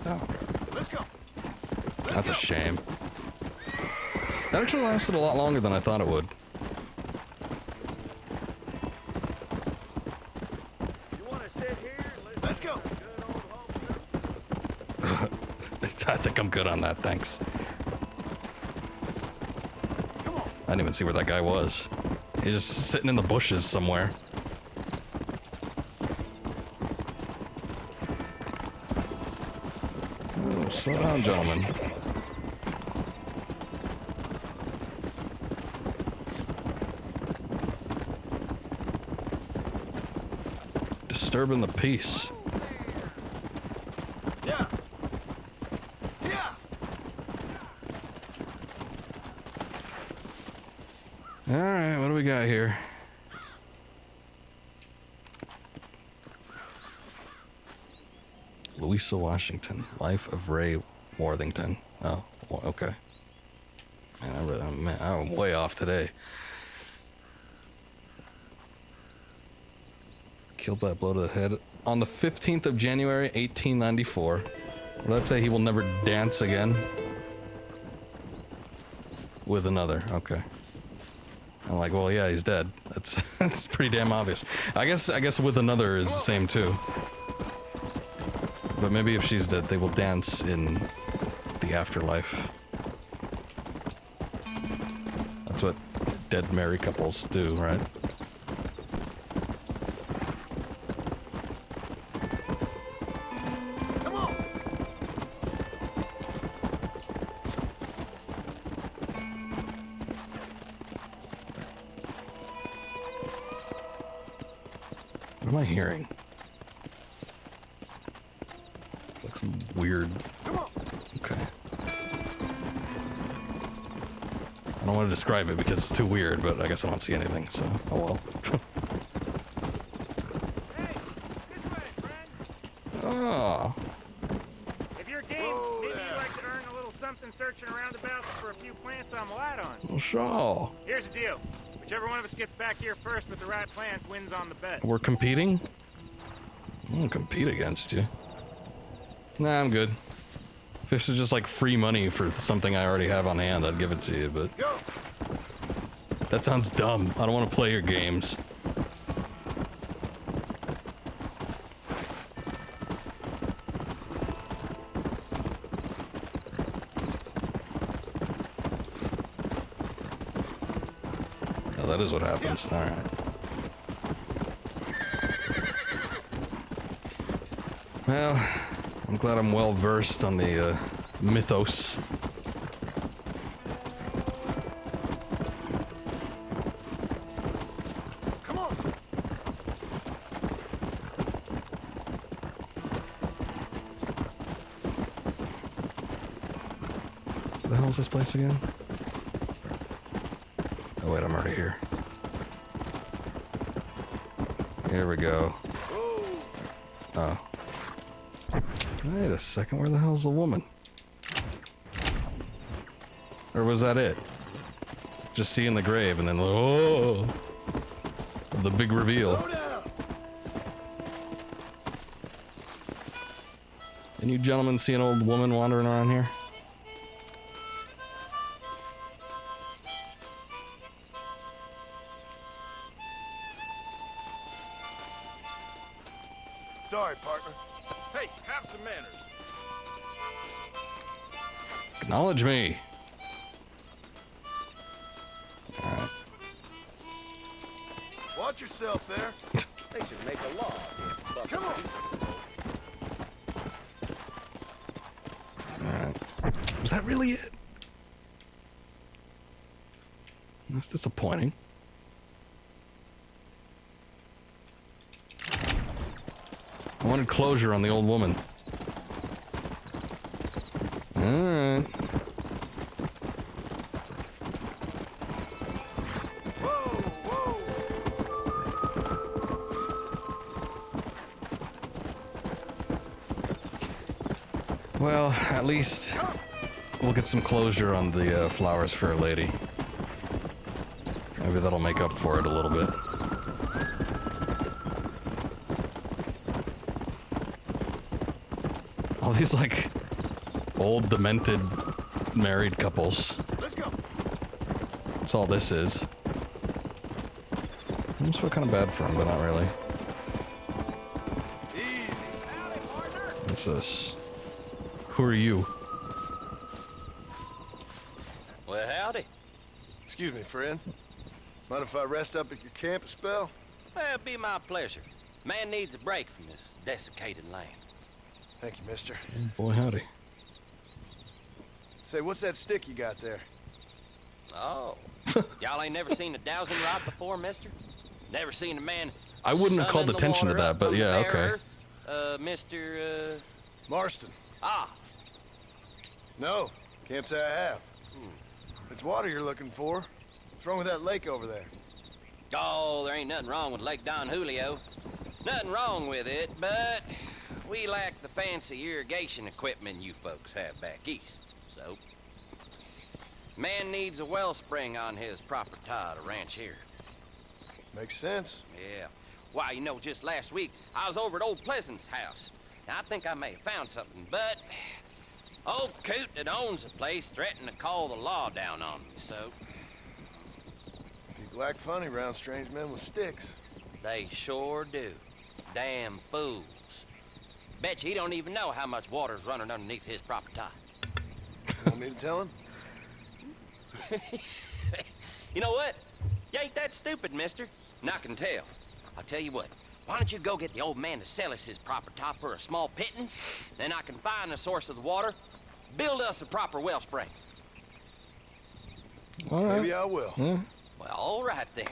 Oh, Let's go. that's a shame. That actually lasted a lot longer than I thought it would. You want to sit here and listen Let's go. to good old home? I think I'm good on that, thanks. Come on. I didn't even see where that guy was. He's just sitting in the bushes somewhere. Oh, slow down, gentlemen. Disturbing the peace. Yeah. Yeah. Alright, what do we got here? Louisa Washington, Life of Ray Worthington. Oh, well, okay. Man, I'm way off today. Killed by a blow to the head on the 15th of January, 1894. Let's say he will never dance again. With another, okay. I'm like, well, yeah, he's dead. That's pretty damn obvious. I guess with another is the same too. But maybe if she's dead, they will dance in the afterlife. That's what dead married couples do, right? Come on. What am I hearing? It's like some weird... Come on. Okay. I don't want to describe it because it's too weird, but I guess I don't see anything, so oh well. Hey, this way, friend. Oh, If you're game, maybe you'd like to earn a little something searching around about for a few plants I'm light on. well, sure. Here's the deal. Whichever one of us gets back here first with the right plants wins on the bet. We're competing? I won't compete against you. Nah, I'm good. If this is just like free money for something I already have on hand, I'd give it to you, but Go. that sounds dumb. I don't want to play your games. that is what happens. All right. Well, I'm glad I'm well versed on the mythos. Come on. The hell is this place again? Oh wait, I'm already here. Here we go. Oh. Wait a second, where the hell's the woman? Or was that it? Just seeing the grave and then, oh, the big reveal. Slow down. And you gentlemen see an old woman wandering around here? Sorry, partner. Hey, have some manners. Acknowledge me. Alright. Watch yourself there. They should make a law against Come on. Alright. Was that really it? That's disappointing. I wanted closure on the old woman. Alright. Whoa, whoa. Well, at least we'll get some closure on the flowers for a lady. Maybe that'll make up for it a little bit. All these, like, old, demented, married couples. Let's go. That's all this is. I almost feel kind of bad for him, but not really. Easy. What's this? Who are you? Well, howdy. Excuse me, friend. Mind if I rest up at your camp a spell? Well, it'd be my pleasure. Man needs a break from this desiccated land. Thank you, mister. Oh, boy, howdy. Say, what's that stick you got there? Oh. Y'all ain't never seen a dowsing rod before, mister? Never seen a man... I wouldn't have called sunning the attention to water that, up but from the yeah, bare okay. Earth? Mr. Marston. Ah. No, can't say I have. It's water you're looking for. What's wrong with that lake over there? Oh, there ain't nothing wrong with Lake Don Julio. Nothing wrong with it, but we lack the fancy irrigation equipment you folks have back east, so... Man needs a wellspring on his property to ranch here. Makes sense. Yeah. Why, you know, just last week, I was over at Old Pleasant's house. Now, I think I may have found something, but... Old coot that owns the place threatened to call the law down on me, so... People act funny around strange men with sticks. They sure do. Damn fools. Bet you he don't even know how much water's running underneath his property. Want me to tell him? You know what? You ain't that stupid, mister. And I can tell. I'll tell you what. Why don't you go get the old man to sell us his property for a small pittance? Then I can find the source of the water, build us a proper wellspring. All right. Maybe I will. Yeah. Well, all right then.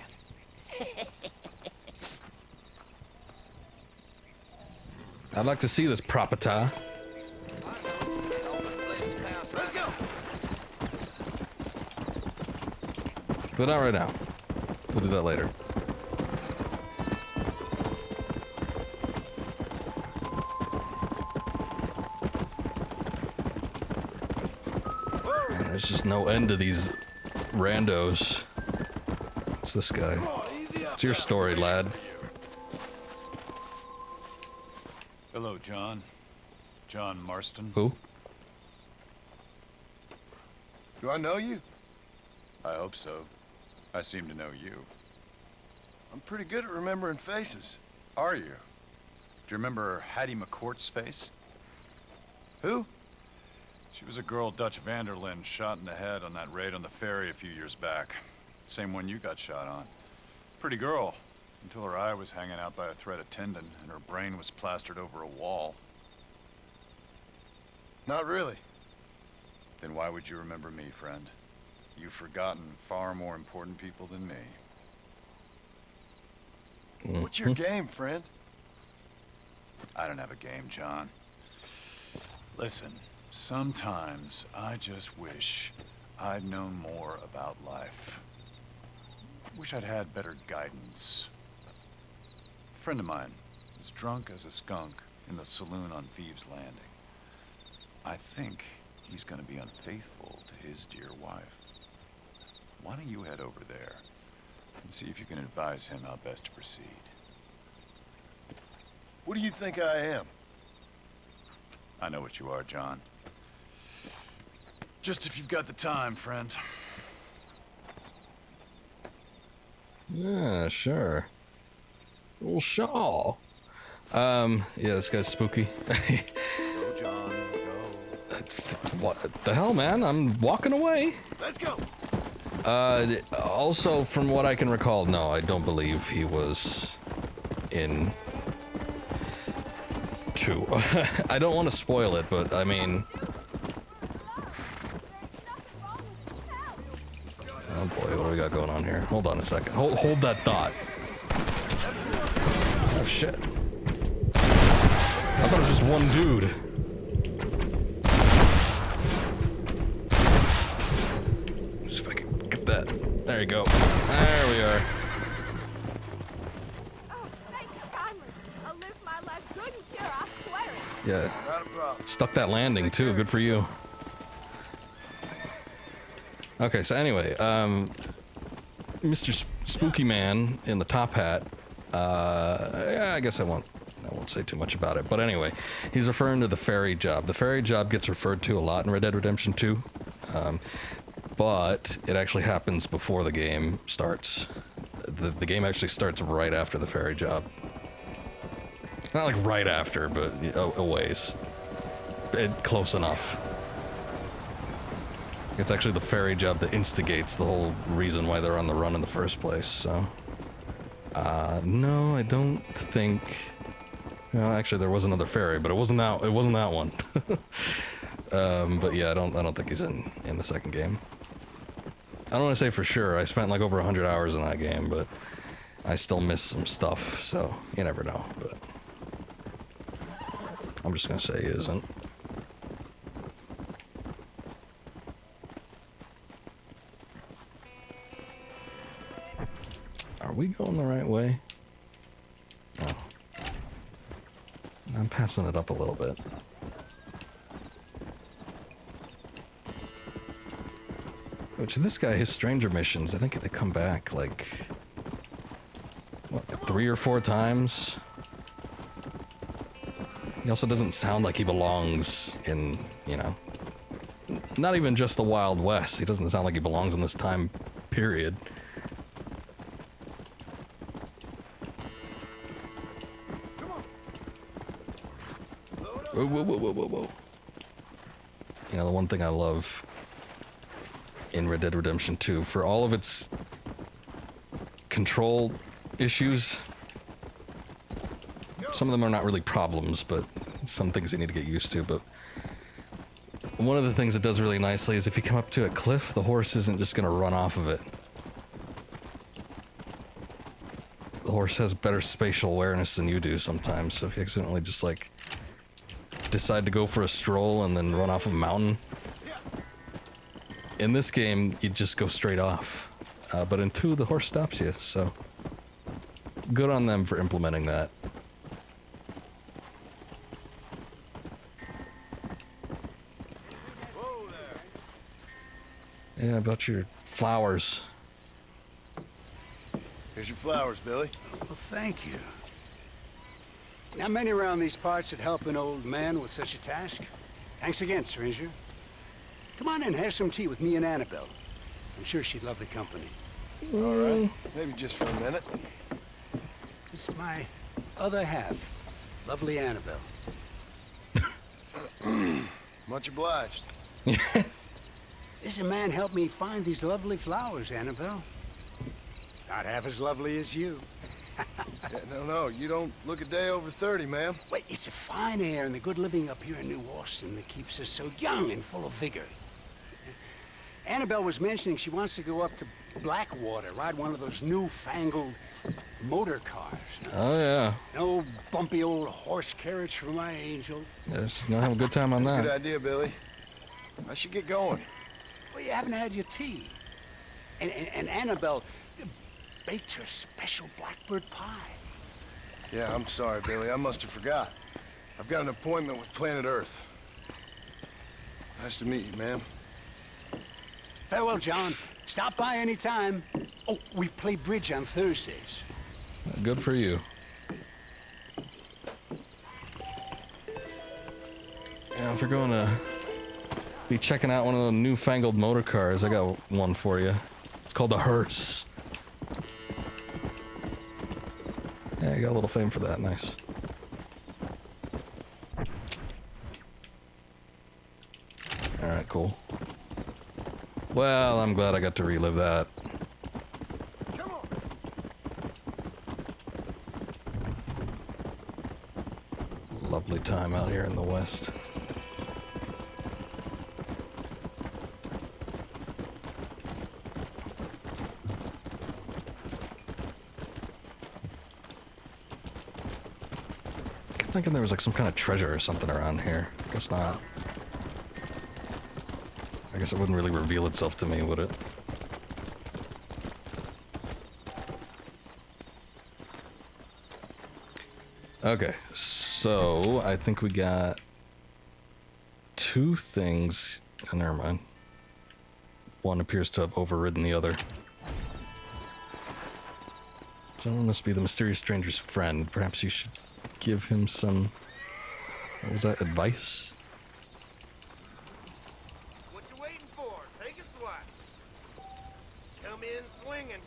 I'd like to see this property. Let's go. But not right now. We'll do that later. Man, there's just no end to these randos. What's this guy? What's your story, lad? Hello, John. John Marston. Who? Do I know you? I hope so. I seem to know you. I'm pretty good at remembering faces. Are you? Do you remember Hattie McCourt's face? Who? She was a girl Dutch Vanderlyn shot in the head on that raid on the ferry a few years back. Same one you got shot on. Pretty girl. Until her eye was hanging out by a thread of tendon and her brain was plastered over a wall. Not really. Then why would you remember me, friend? You've forgotten far more important people than me. What's your game, friend? I don't have a game, John. Listen, sometimes I just wish I'd known more about life. Wish I'd had better guidance. A friend of mine was drunk as a skunk in the saloon on Thieves' Landing. I think he's gonna be unfaithful to his dear wife. Why don't you head over there and see if you can advise him how best to proceed? What do you think I am? I know what you are, John. Just if you've got the time, friend. Yeah, sure. Well, sure. Yeah, this guy's spooky. Go, John, go. What the hell, man? I'm walking away. Let's go. Also, from what I can recall, no, I don't believe he was in 2. I don't want to spoil it, but I mean... Oh boy, what do we got going on here? Hold on a second. Hold that thought. Oh shit. I thought it was just one dude. Let's see if I can get that. There you go. There we are. Oh, thank you kindly. I'll live my life good and pure, I swear it. Yeah. Not a problem. Stuck that landing too. Good for you. Okay, so anyway, Mr. Spooky Man in the top hat. Yeah, I guess I won't say too much about it. But anyway, he's referring to the ferry job. The ferry job gets referred to a lot in Red Dead Redemption 2. But it actually happens before the game starts. The game actually starts right after the ferry job. Not like right after, but a ways. Close enough. It's actually the ferry job that instigates the whole reason why they're on the run in the first place, so... no, I don't think... Well, actually, there was another ferry, but it wasn't that one. But yeah, I don't think he's in the second game. I don't want to say for sure. I spent like over 100 hours in that game, but I still miss some stuff, so you never know, but... I'm just gonna say he isn't. Are we going the right way? No. I'm passing it up a little bit. Which this guy, his stranger missions, I think they come back like, what, 3 or 4 times? He also doesn't sound like he belongs in, you know, not even just the Wild West. He doesn't sound like he belongs in this time period. Whoa, whoa, whoa, whoa, whoa, whoa. You know, the one thing I love in Red Dead Redemption 2, for all of its control issues, some of them are not really problems, but some things you need to get used to, but one of the things it does really nicely is if you come up to a cliff, the horse isn't just gonna run off of it. The horse has better spatial awareness than you do sometimes, so if you accidentally just like decide to go for a stroll and then run off of a mountain. In this game, you just go straight off. But in 2, the horse stops you, so good on them for implementing that. Whoa there. Yeah, about your flowers. Here's your flowers, Billy. Well, thank you. Not many around these parts that help an old man with such a task. Thanks again, stranger. Come on in, have some tea with me and Annabelle. I'm sure she'd love the company. All right. Maybe just for a minute. It's my other half, lovely Annabelle. Much obliged. This man helped me find these lovely flowers, Annabelle. Not half as lovely as you. Yeah, no, you don't look a day over 30, ma'am. Wait, it's the fine air and the good living up here in New Austin that keeps us so young and full of vigor. Annabelle was mentioning she wants to go up to Blackwater, ride one of those newfangled motor cars. Oh, yeah. No bumpy old horse carriage for my angel. There's gonna have a good time on That's a that. good idea, Billy. I should get going. Well, you haven't had your tea. And Annabelle baked her special blackbird pie. Yeah, I'm sorry, Billy. I must have forgot. I've got an appointment with Planet Earth. Nice to meet you, ma'am. Farewell, John. Stop by any time. Oh, we play bridge on Thursdays. Good for you. Yeah, if you're going to be checking out one of the newfangled motor cars, I got one for you. It's called a hearse. Yeah, you got a little fame for that. Nice. Alright, cool. Well, I'm glad I got to relive that. Come on. Lovely time out here in the West. I kept thinking there was like some kind of treasure or something around here. Guess not. I guess it wouldn't really reveal itself to me, would it? Okay, so I think we got two things. Oh, never mind. One appears to have overridden the other. Gentleman must be the mysterious stranger's friend. Perhaps you should give him some... What was that? Advice? What you waiting for? Take a swat. Come in swinging.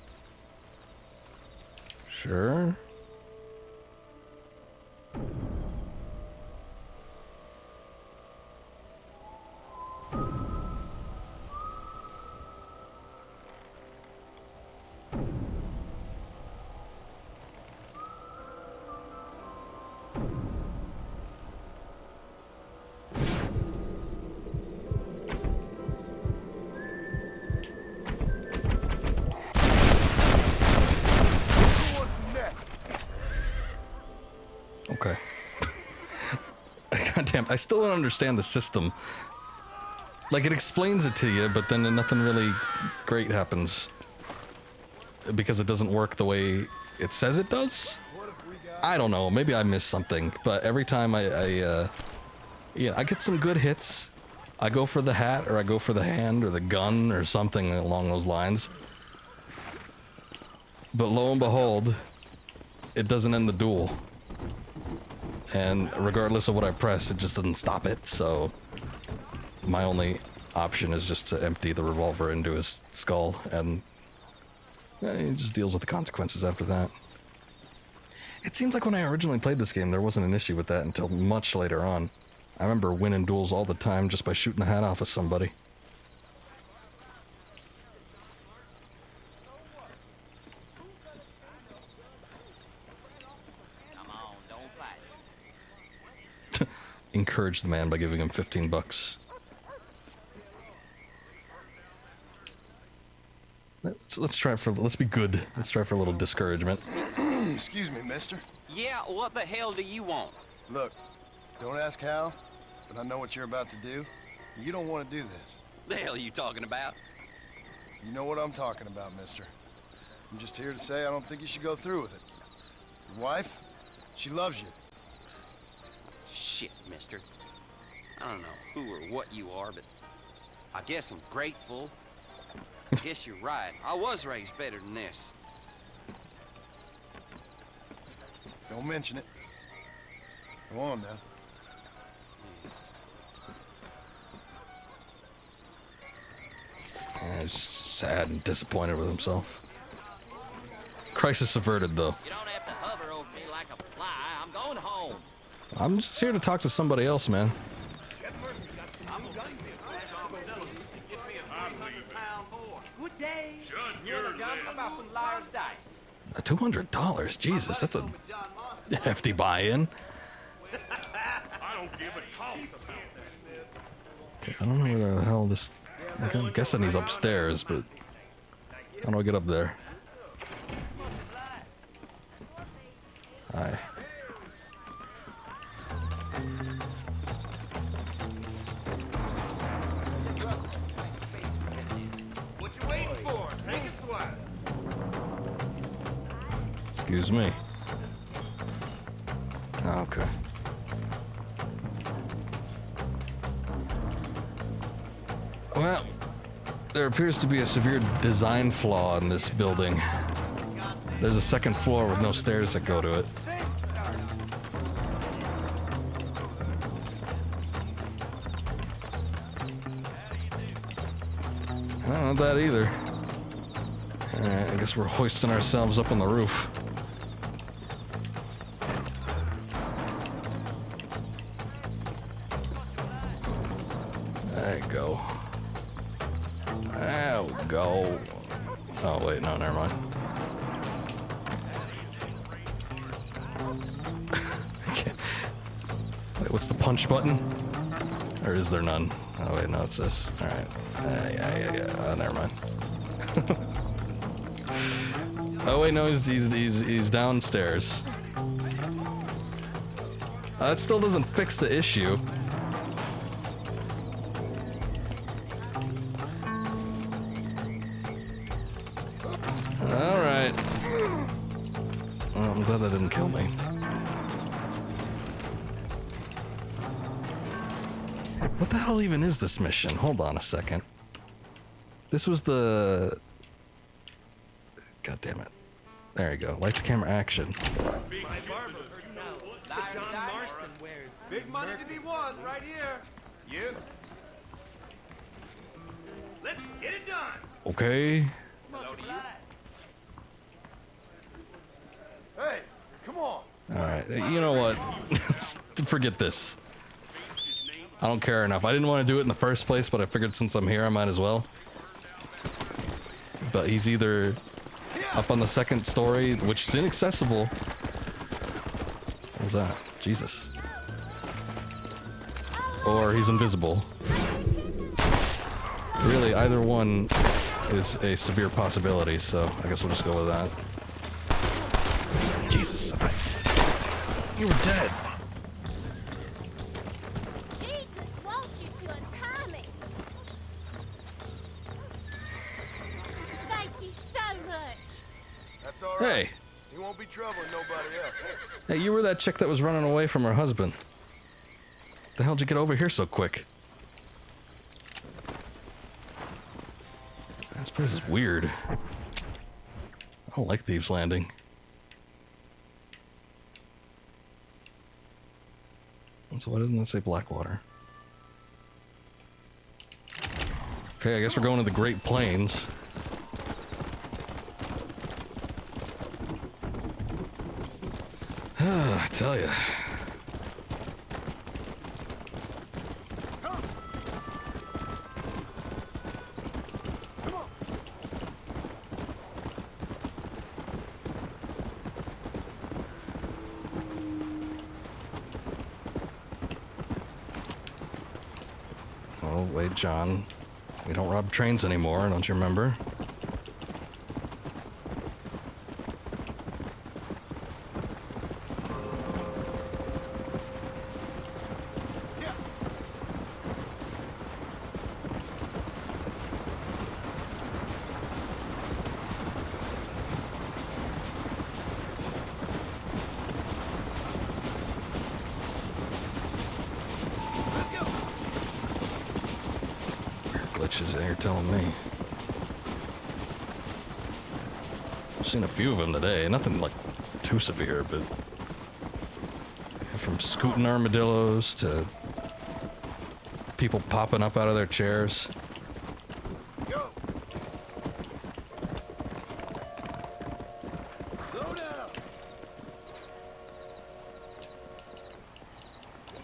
Sure. Okay. Goddamn, I still don't understand the system. Like, it explains it to you, but then nothing really great happens. Because it doesn't work the way it says it does? I don't know, maybe I missed something, but every time I get some good hits. I go for the hat, or I go for the hand, or the gun, or something along those lines. But lo and behold, it doesn't end the duel. And regardless of what I press, it just doesn't stop it, so my only option is just to empty the revolver into his skull, and he just deals with the consequences after that. It seems like when I originally played this game, there wasn't an issue with that until much later on. I remember winning duels all the time just by shooting the hat off of somebody. Encourage the man by giving him 15 bucks. Let's try for, let's be good. Let's try for a little discouragement. Excuse me, mister. Yeah, what the hell do you want? Look, don't ask how, but I know what you're about to do. You don't want to do this. The hell are you talking about? You know what I'm talking about, mister. I'm just here to say I don't think you should go through with it. Your wife, she loves you. Shit, mister. I don't know who or what you are, but I guess I'm grateful. I guess you're right. I was raised better than this. Don't mention it. Go on now. He's just sad and disappointed with himself. Crisis averted, though. You don't have to hover over me like a fly. I'm going home. I'm just here to talk to somebody else, man. I'm guns. Good day. You wanna gamble? How about some liar's dice? $200? Jesus, that's a hefty buy-in. I don't give a toss about that. Okay, I don't know where the hell this... I'm guessing he's upstairs, but... How do I get up there? Hi. What you waiting for? Take a swat. Excuse me. Okay. Well, there appears to be a severe design flaw in this building. There's a second floor with no stairs that go to it. Not that either. I guess we're hoisting ourselves up on the roof. There you go. There we go. Oh, wait, no, never mind. Wait, what's the punch button? Or is there none? Oh, wait, no, it's this. Alright. Yeah. Oh, never mind. Oh, wait, no, he's downstairs. That still doesn't fix the issue. Alright. Well, I'm glad that didn't kill me. What the hell even is this mission? Hold on a second. This was the... God damn it. There you go. Lights, camera, action. John Marston wears big money to be won right here. You? Let's get it done. Okay. Hello to you. Hey, come on. Alright. You know what? Forget this. I don't care enough. I didn't want to do it in the first place, but I figured since I'm here, I might as well. But he's either up on the second story, which is inaccessible. What was that? Jesus. Or he's invisible. Really, either one is a severe possibility, so I guess we'll just go with that. Jesus, I thought you were dead. Jesus wants you to untie me. Thank you so much. That's all right. Hey. You won't be troubling nobody else. Hey, you were that chick that was running away from her husband. The hell'd you get over here so quick? This place is weird. I don't like Thieves Landing. So why doesn't that say Blackwater? Okay, I guess we're going to the Great Plains. I tell ya. Oh, wait, John. We don't rob trains anymore, don't you remember? Glitches there, you're telling me. I've seen a few of them today. Nothing like too severe, but from scooting armadillos to people popping up out of their chairs. Go. Slow down.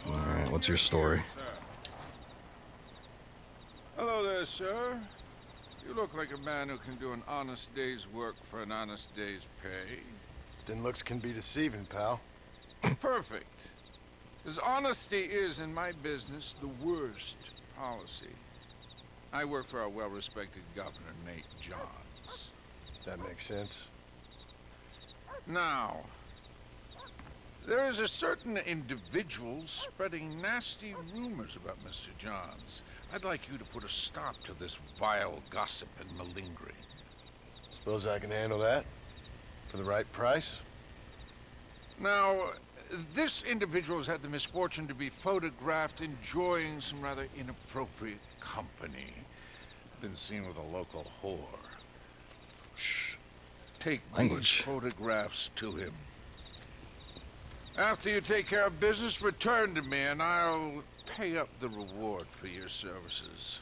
All right, what's your story? Hello there, sir. You look like a man who can do an honest day's work for an honest day's pay. Then looks can be deceiving, pal. Perfect. As honesty is in my business the worst policy. I work for our well-respected governor, Nate Johns. That makes sense. Now, there is a certain individual spreading nasty rumors about Mr. Johns. I'd like you to put a stop to this vile gossip and malingering. Suppose I can handle that? For the right price? Now, this individual has had the misfortune to be photographed enjoying some rather inappropriate company. Been seen with a local whore. Shh. Take Language. these photographs to him. After you take care of business, return to me and I'll pay up the reward for your services.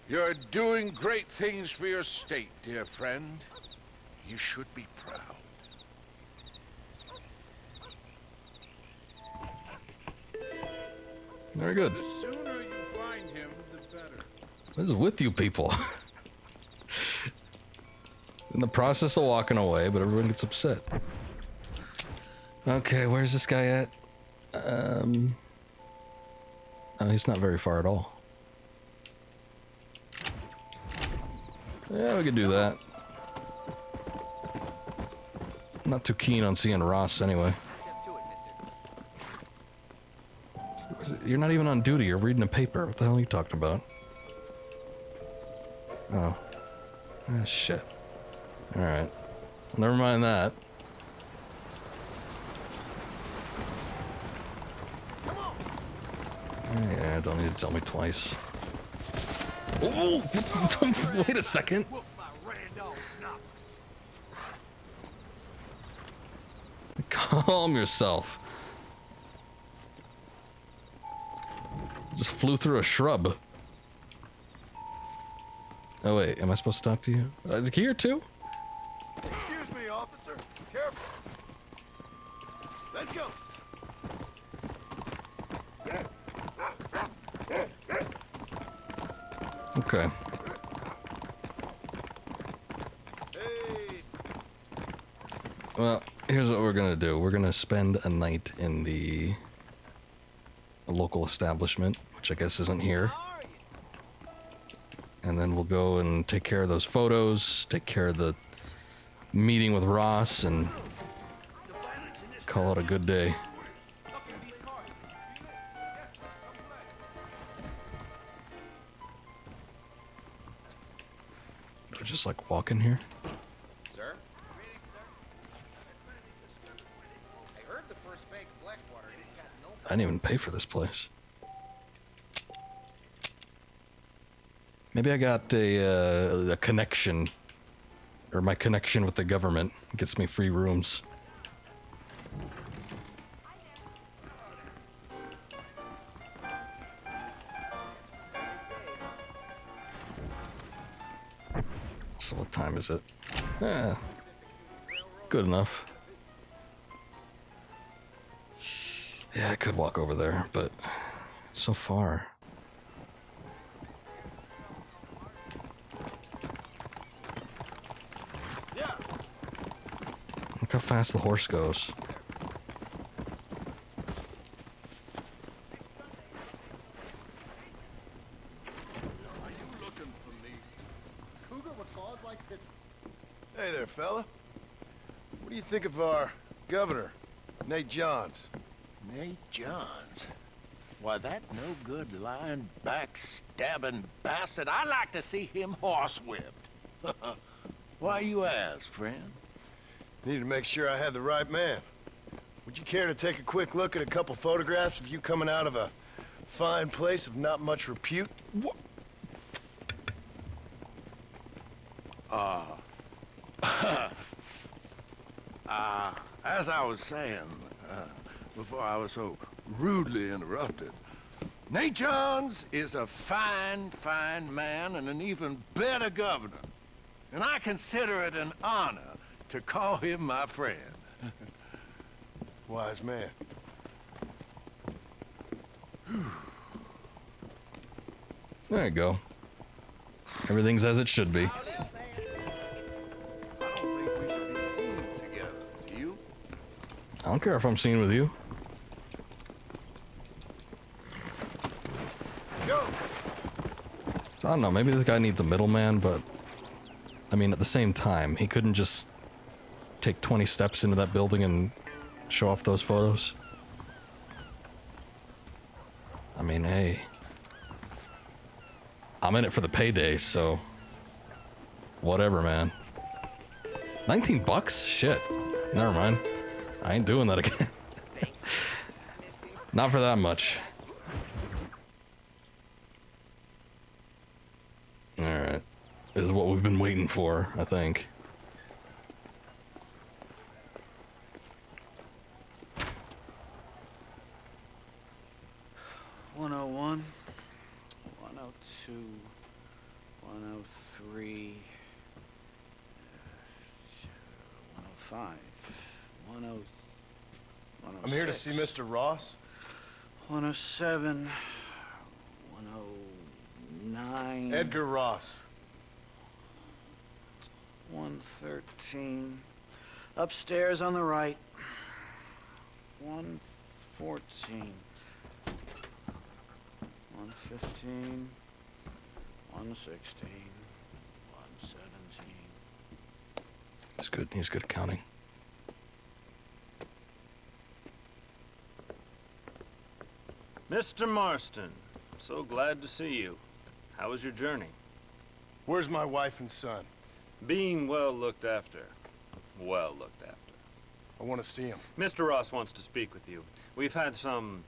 You're doing great things for your state, dear friend. You should be proud. Very good. The sooner you find him, the better. What is with you people? In the process of walking away, but everyone gets upset. Okay, where's this guy at? Oh, he's not very far at all. Yeah, we could do that. Not too keen on seeing Ross anyway. You're not even on duty, you're reading a paper. What the hell are you talking about? Oh. Ah, shit. Alright. Well, never mind that. Yeah, don't need to tell me twice. Oh! Wait a second. Calm yourself. Just flew through a shrub. Oh wait, am I supposed to talk to you? Here too? Excuse me, officer. Careful. Let's go. Okay. Hey. Well, here's what we're gonna do. We're gonna spend a night in the local establishment, which I guess isn't here. And then we'll go and take care of those photos, take care of the meeting with Ross, and call it a good day. Do I just like walk in here? Sir? I heard the first fake Blackwater didn't got no... I didn't even pay for this place. Maybe I got a connection, or my connection with the government gets me free rooms. So what time is it? Good enough. Yeah, I could walk over there, but so far. Look how fast the horse goes. Are you looking for me? Cougar with claws like this. Hey there, fella. What do you think of our governor, Nate Johns? Nate Johns? Why, that no-good, lying, backstabbing bastard. I'd like to see him horsewhipped. Why you ask, friend? Needed to make sure I had the right man. Would you care to take a quick look at a couple photographs of you coming out of a fine place of not much repute? What? As I was saying, before I was so rudely interrupted, Nate Johns is a fine, fine man and an even better governor. And I consider it an honor to call him my friend. Wise man. There you go. Everything's as it should be. I don't think we should be seen together. Do you? I don't care if I'm seen with you. Go. So I don't know, maybe this guy needs a middleman, but I mean, at the same time, he couldn't just take 20 steps into that building and show off those photos. I mean, hey, I'm in it for the payday, so whatever, man. 19 bucks? Shit. Never mind. I ain't doing that again. Not for that much. Alright. This is what we've been waiting for, I think. $101, $102, $103, $105, $106. I'm here to see Mr. Ross. 107, 109. Edgar Ross. 113. Upstairs on the right. 114. 115. 116. 117. He's good. He's good at counting. Mr. Marston, so glad to see you. How was your journey? Where's my wife and son? Being well looked after. Well looked after. I want to see him. Mr. Ross wants to speak with you. We've had some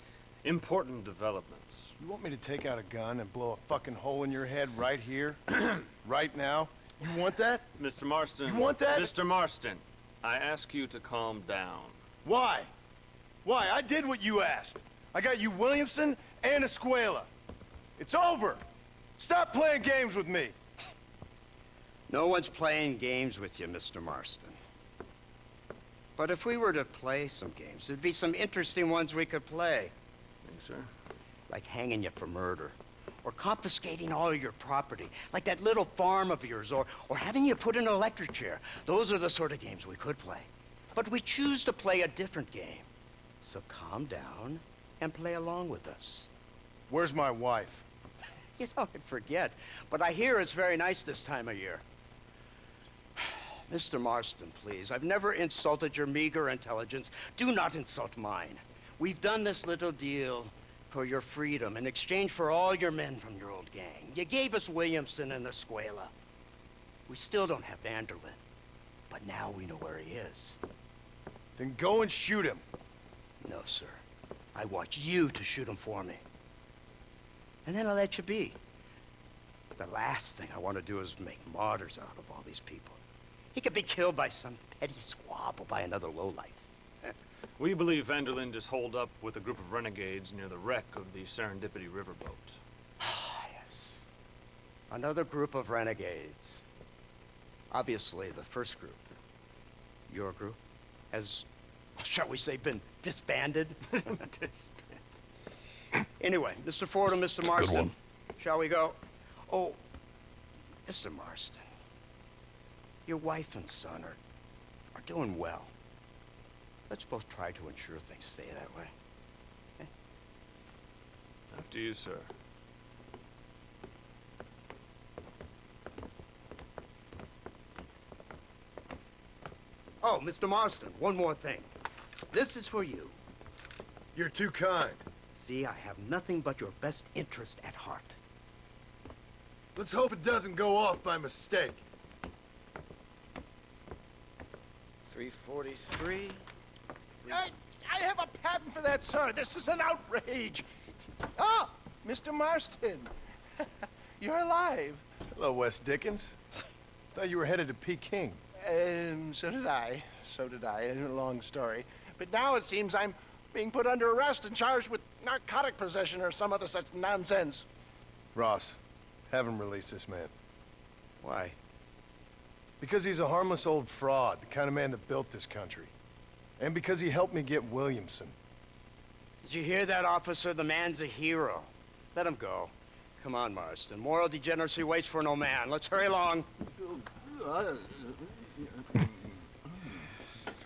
important developments. You want me to take out a gun and blow a fucking hole in your head right here? Right now? You want that? Mr. Marston. You want that? Mr. Marston, I ask you to calm down. Why? Why? I did what you asked. I got you Williamson and Escuela. It's over. Stop playing games with me. No one's playing games with you, Mr. Marston. But if we were to play some games, there'd be some interesting ones we could play. Think so? Like hanging you for murder. Or confiscating all of your property. Like that little farm of yours. Or having you put in an electric chair. Those are the sort of games we could play. But we choose to play a different game. So calm down and play along with us. Where's my wife? You know, I'd forget. But I hear it's very nice this time of year. Mr. Marston, please. I've never insulted your meager intelligence. Do not insult mine. We've done this little deal for your freedom in exchange for all your men from your old gang. You gave us Williamson and Escuela. We still don't have Vanderlyn. But now we know where he is. Then go and shoot him. No, sir. I want you to shoot him for me. And then I'll let you be. The last thing I want to do is make martyrs out of all these people. He could be killed by some petty squabble by another lowlife. We believe Vanderlyn is holed up with a group of renegades near the wreck of the Serendipity riverboat. Yes. Another group of renegades. Obviously, the first group, your group, has, shall we say, been disbanded? Anyway, Mr. Ford and Mr. Marston, shall we go? Oh, Mr. Marston, your wife and son are doing well. Let's both try to ensure things stay that way. Okay? After you, sir. Oh, Mr. Marston, one more thing. This is for you. You're too kind. See, I have nothing but your best interest at heart. Let's hope it doesn't go off by mistake. 343. I have a patent for that, sir. This is an outrage. Ah, Mr. Marston. You're alive. Hello, Wes Dickens. Thought you were headed to Peking. So did I. So did I. A long story. But now it seems I'm being put under arrest and charged with narcotic possession or some other such nonsense. Ross, have him release this man. Why? Because he's a harmless old fraud, the kind of man that built this country. And because he helped me get Williamson. Did you hear that, officer? The man's a hero. Let him go. Come on, Marston. Moral degeneracy waits for no man. Let's hurry along.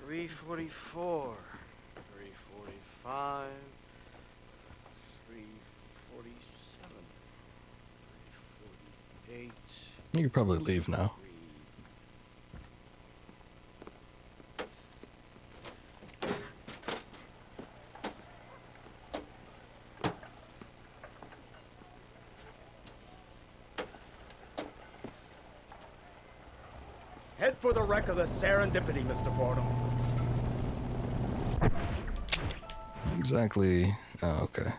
344, 345, 347, 348. You could probably leave now. Head for the wreck of the Serendipity, Mr. Fordham. Exactly. Oh, okay.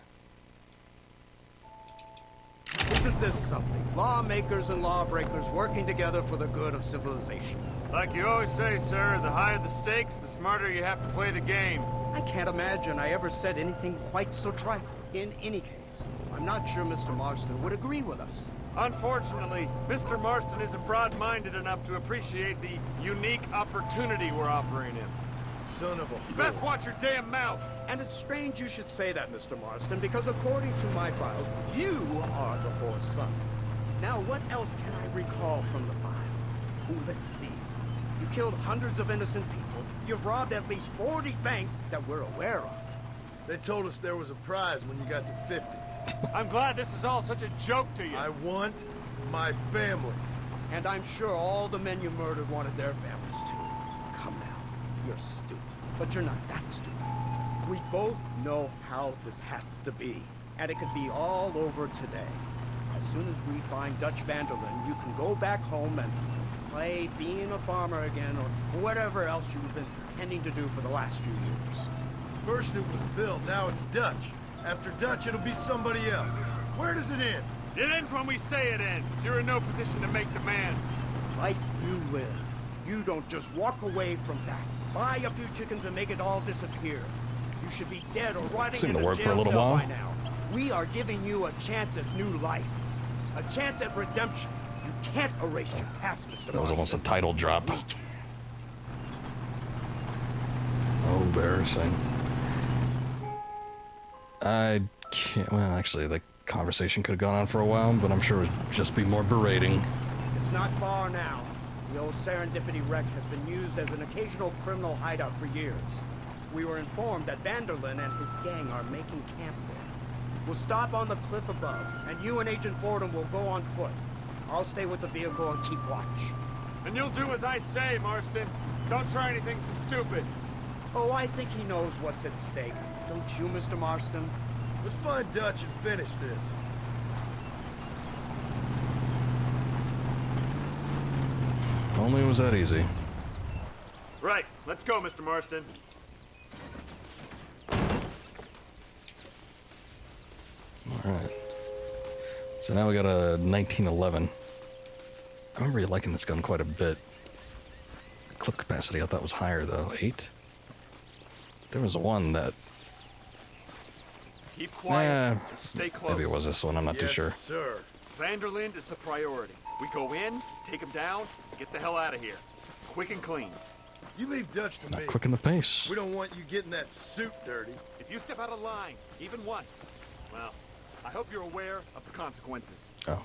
Isn't this something? Lawmakers and lawbreakers working together for the good of civilization. Like you always say, sir, the higher the stakes, the smarter you have to play the game. I can't imagine I ever said anything quite so trite. In any case, I'm not sure Mr. Marston would agree with us. Unfortunately, Mr. Marston isn't broad-minded enough to appreciate the unique opportunity we're offering him. Son of a You best watch your damn mouth. And it's strange you should say that, Mr. Marston, because according to my files, you are the whore's son. Now, what else can I recall from the files? Ooh, let's see. You killed hundreds of innocent people. You've robbed at least 40 banks that we're aware of. They told us there was a prize when you got to 50. I'm glad this is all such a joke to you. I want my family. And I'm sure all the men you murdered wanted their families too. Come now, you're stupid, but you're not that stupid. We both know how this has to be, and it could be all over today. As soon as we find Dutch Vanderlyn, you can go back home and play being a farmer again, or whatever else you've been pretending to do for the last few years. First it was Bill, now it's Dutch. After Dutch, it'll be somebody else. Where does it end? It ends when we say it ends. You're in no position to make demands. Like you live. You don't just walk away from that. Buy a few chickens and make it all disappear. You should be dead or rotting Seemed in to a work for a jail little cell while. by now. We are giving you a chance at new life. A chance at redemption. You can't erase your past, Mr. That was almost a title drop. Oh, embarrassing. I can't. Well, actually, the conversation could have gone on for a while, but I'm sure it would just be more berating. It's not far now. The old Serendipity wreck has been used as an occasional criminal hideout for years. We were informed that Vanderlyn and his gang are making camp there. We'll stop on the cliff above, and you and Agent Fordham will go on foot. I'll stay with the vehicle and keep watch. And you'll do as I say, Marston. Don't try anything stupid. Oh, I think he knows what's at stake. Don't you, Mr. Marston? Let's find Dutch and finish this. If only it was that easy. Right. Let's go, Mr. Marston. Alright. So now we got a 1911. I remember you liking this gun quite a bit. The clip capacity I thought was higher though. 8? There was one that... Keep quiet and stay close. Maybe it was this one, I'm not too sure. Sir. Vanderlyn is the priority. We go in, take him down, and get the hell out of here. Quick and clean. You leave Dutch to me. Quick in the pace. We don't want you getting that suit dirty. If you step out of line, even once, well, I hope you're aware of the consequences. Oh.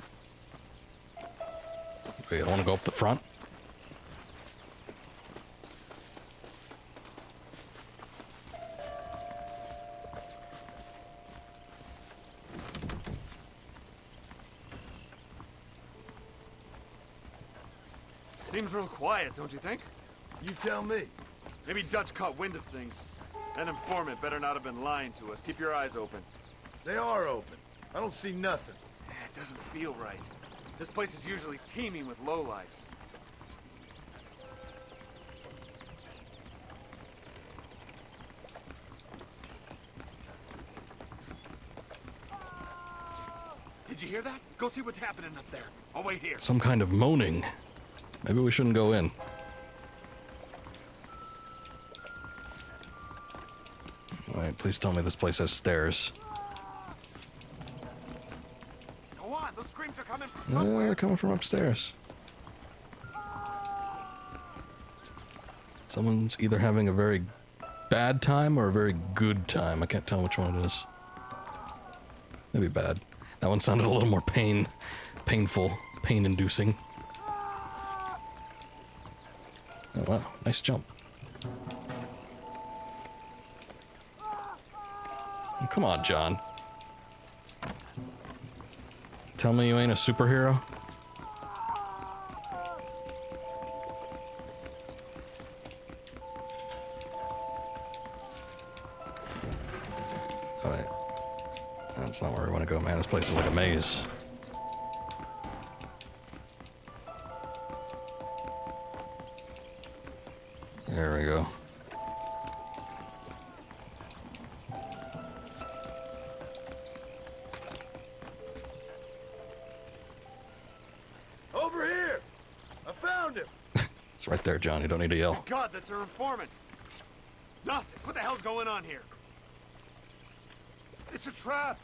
Wait, I want to go up the front? Seems real quiet, don't you think? You tell me. Maybe Dutch caught wind of things. That informant better not have been lying to us. Keep your eyes open. They are open. I don't see nothing. It doesn't feel right. This place is usually teeming with lowlifes. Did you hear that? Go see what's happening up there. I'll wait here. Some kind of moaning. Maybe we shouldn't go in. Alright, please tell me this place has stairs. Go on, those screams are coming from No, somewhere. they're coming from upstairs. Someone's either having a very bad time or a very good time. I can't tell which one it is. Maybe bad. That one sounded a little more painful, pain-inducing. Oh wow, nice jump. Oh, come on, John. Tell me you ain't a superhero? Oh wait. That's not where we want to go, man. This place is like a maze. There we go. Over here! I found him! It's right there, John. You don't need to yell. God, that's our informant. Gnostics, what the hell's going on here? It's a trap!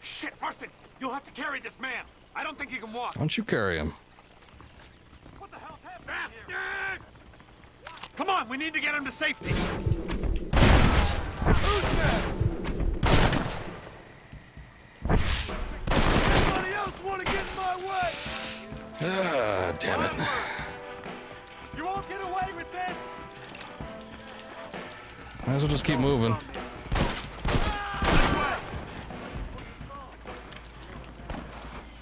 Shit, Marston, you'll have to carry this man. I don't think he can walk. Why don't you carry him? What the hell's happening? Bastard! Come on, we need to get him to safety. Who's that? Anybody else want to get in my way? Ah, damn it. You won't get away with this. Might as well just keep moving.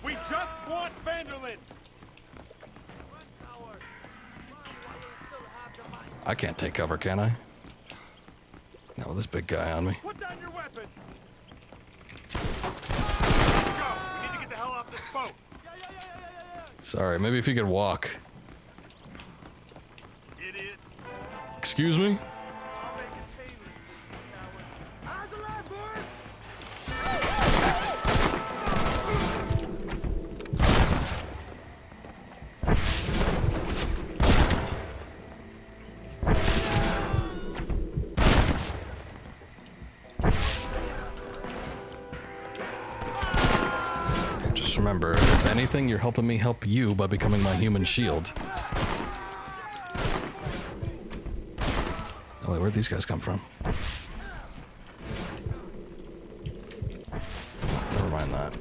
We just want Vanderlyn. I can't take cover, can I? Not with this big guy on me. Put down your weapon. Go. We need to get the hell off this boat. Sorry, maybe if you could walk. Idiot. Excuse me? Just remember, if anything, you're helping me help you by becoming my human shield. Oh wait, where'd these guys come from? Oh, never mind that.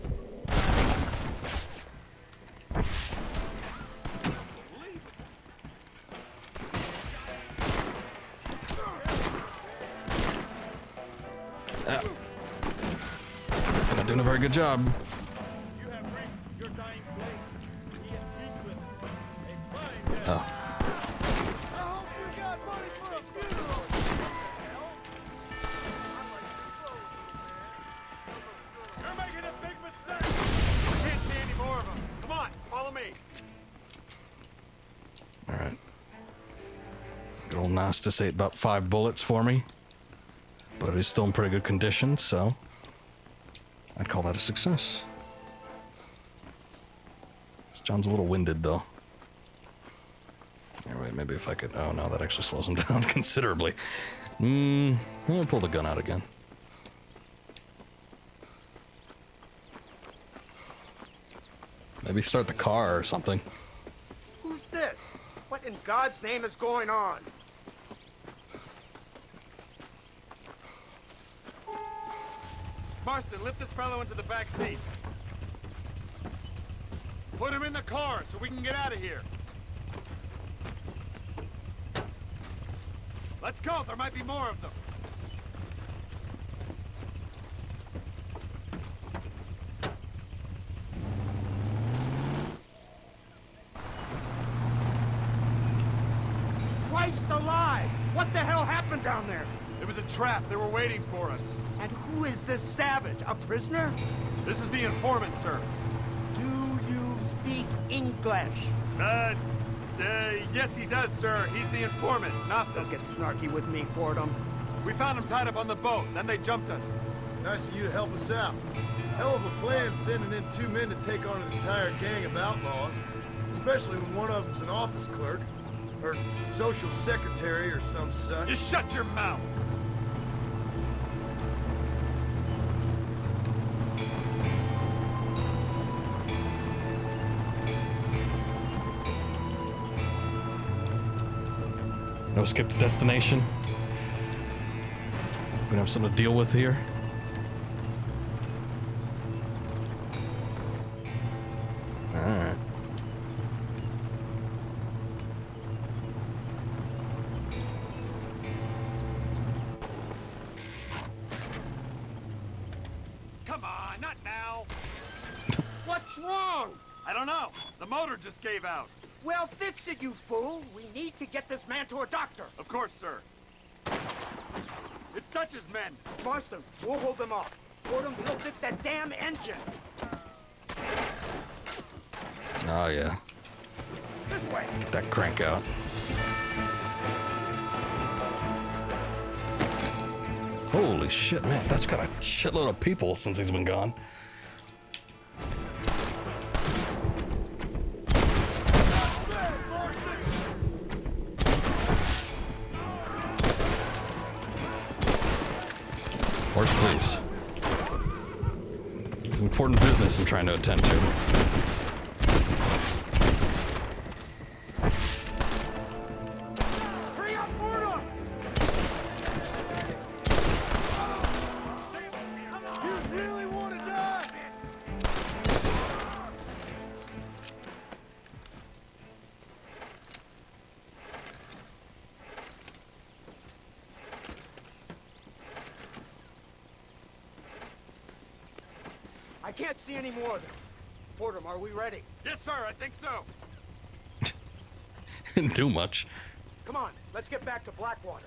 Ah. I'm not doing a very good job. Oh. You're making a big mistake. I can't see any more of them. Come on, follow me. Alright. Good old Nastus ate about 5 bullets for me. But he's still in pretty good condition, so I'd call that a success. John's a little winded, though. All right, maybe if I could... Oh, no, that actually slows him down considerably. I'll pull the gun out again. Maybe start the car or something. Who's this? What in God's name is going on? Marston, lift this fellow into the back seat. Put him in the car so we can get out of here. Let's go, there might be more of them. Christ alive! What the hell happened down there? It was a trap, they were waiting for us. And who is this savage? A prisoner? This is the informant, sir. Do you speak English? Yes he does, sir. He's the informant, Nastus. Don't get snarky with me, Fordham. We found him tied up on the boat, then they jumped us. Nice of you to help us out. Hell of a plan sending in 2 men to take on an entire gang of outlaws, especially when one of them's an office clerk, or social secretary, or some such. Just shut your mouth! No skip to destination. We have something to deal with here. Come on, not now. What's wrong? I don't know. The motor just gave out. Well, fix it, you fool. We need to get this man to a doctor. Of course, sir. It's Dutch's men. Marston, we'll hold them off. Fordham, he'll fix that damn engine. Oh, yeah. This way. Get that crank out. Holy shit, man. That's got a shitload of people since he's been gone. Horse, please. Important business I'm trying to attend to. Hurry up, Fordham! You really want to die? I can't see any more of them. Fordham, are we ready? Yes, sir, I think so. Didn't do much. Come on, let's get back to Blackwater.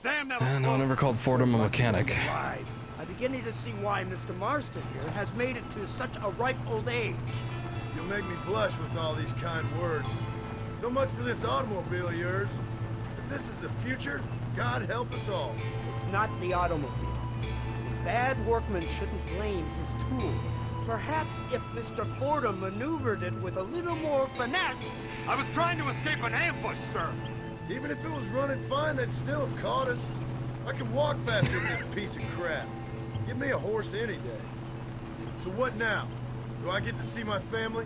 Damn, that No one ever called Fordham a mechanic. Right. I'm beginning to see why Mr. Marston here has made it to such a ripe old age. You'll make me blush with all these kind words. So much for this automobile of yours. If this is the future, God help us all. It's not the automobile. The bad workman shouldn't blame his tools. Perhaps if Mr. Fordham maneuvered it with a little more finesse. I was trying to escape an ambush, sir. Even if it was running fine, they'd still have caught us. I can walk faster than this piece of crap. Give me a horse any day. So what now? Do I get to see my family?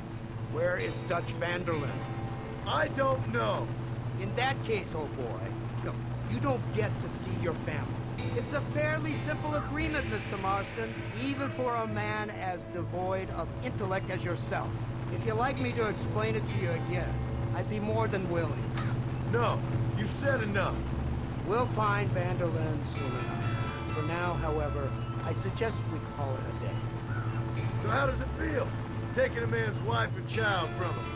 Where is Dutch Vanderlyn? I don't know. In that case, old boy, no, you don't get to see your family. It's a fairly simple agreement, Mr. Marston, even for a man as devoid of intellect as yourself. If you'd like me to explain it to you again, I'd be more than willing. No, you've said enough. We'll find Vanderlyn soon enough. For now, however, I suggest we call it a day. So how does it feel, taking a man's wife and child from him?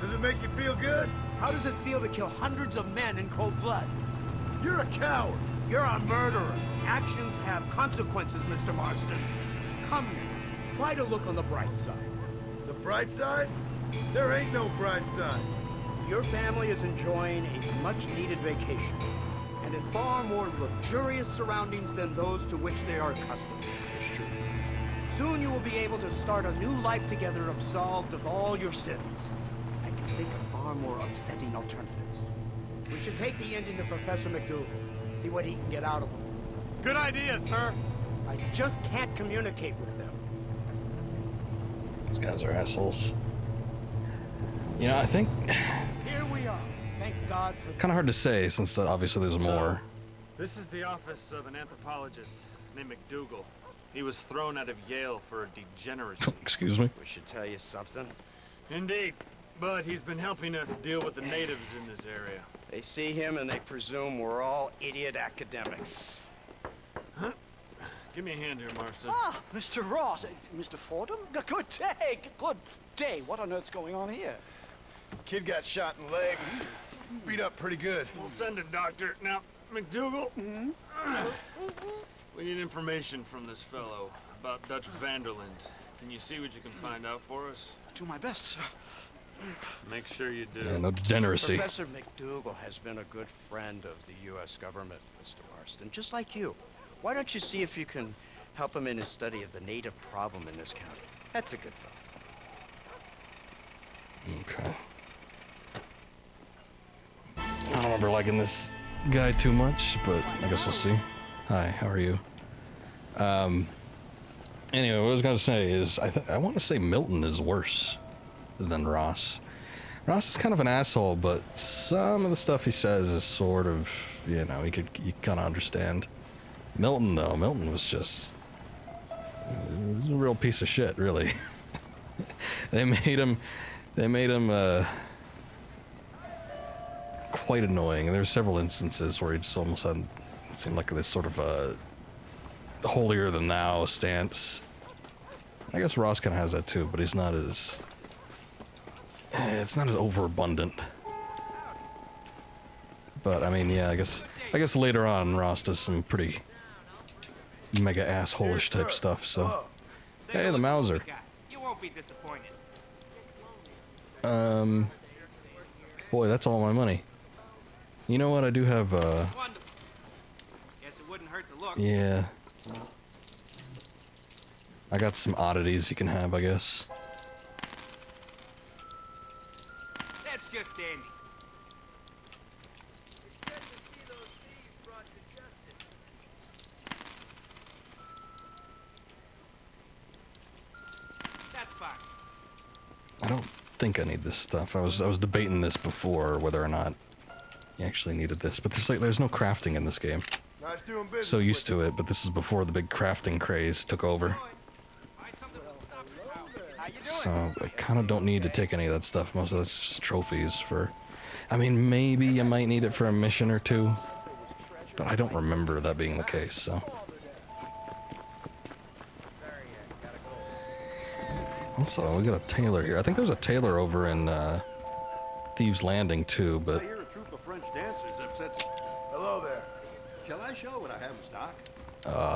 Does it make you feel good? How does it feel to kill hundreds of men in cold blood? You're a coward. You're a murderer. Actions have consequences, Mr. Marston. Come now, try to look on the bright side. The bright side? There ain't no bright side. Your family is enjoying a much-needed vacation, and in far more luxurious surroundings than those to which they are accustomed, I assure you. Soon you will be able to start a new life together absolved of all your sins. I can think of far more upsetting alternatives. We should take the Indian to Professor McDougal, see what he can get out of him. Good idea, sir. I just can't communicate with them. These guys are assholes. You know, I think... Here we are. Thank God for... Kind of hard to say, since obviously there's more. This is the office of an anthropologist named McDougal. He was thrown out of Yale for a degeneracy. Excuse me? We should tell you something. Indeed. But he's been helping us deal with the natives in this area. They see him and they presume we're all idiot academics. Huh? Give me a hand here, Marston. Ah, Mr. Ross. Mr. Fordham? Good day. Good day. What on earth's going on here? Kid got shot in the leg. Beat up pretty good. We'll send a doctor. Now, McDougal, we need information from this fellow about Dutch Vanderlyn. Can you see what you can find out for us? Do my best, sir. Make sure you do. Yeah, no degeneracy. Professor McDougal has been a good friend of the U.S. government, Mr. Marston, just like you. Why don't you see if you can help him in his study of the native problem in this county? That's a good fellow. Okay. I don't remember liking this guy too much, but I guess we'll see. Hi, how are you? Anyway, what I was gonna say is, I want to say Milton is worse than Ross. Ross is kind of an asshole, but some of the stuff he says is sort of, you know, you kind of understand. Milton, though, Milton was just a real piece of shit, really. They made him quite annoying. There were several instances where he just almost had seem like this sort of holier than thou stance. I guess Ross kind of has that too, but he's not as... it's not as overabundant. But, I mean, yeah, I guess later on Ross does some pretty mega asshole-ish type stuff, so... Hey, the Mauser. You won't be disappointed. Boy, that's all my money. You know what, I do have, Wonderful. Guess it wouldn't hurt to look. yeah. I got some oddities you can have, I guess. That's just dandy. That's fine. I don't think I need this stuff. I was debating this before, whether or not you actually needed this, but there's no crafting in this game. Nice doing business. So used to it, but this is before the big crafting craze took over. So I kind of don't need to take any of that stuff. Most of that's just trophies for... I mean, maybe you might need it for a mission or two, but I don't remember that being the case, so... Also, we got a tailor here. I think there's a tailor over in Thieves Landing too, but... I hear a troupe of French dancers have set... Hello there. Shall I show what I have in stock?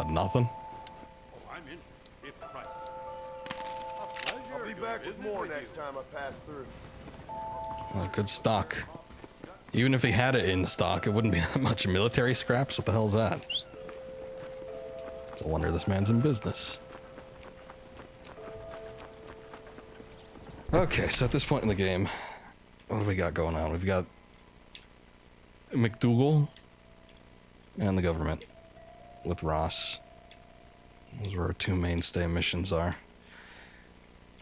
Nothing. Oh, I'm in. If the price. I'll be back with more next time I pass through. Good stock. Even if he had it in stock, it wouldn't be that much military scraps. What the hell's that? It's a wonder this man's in business. Okay, so at this point in the game, what do we got going on? We've got McDougal and the government with Ross. Those are our two mainstay missions are.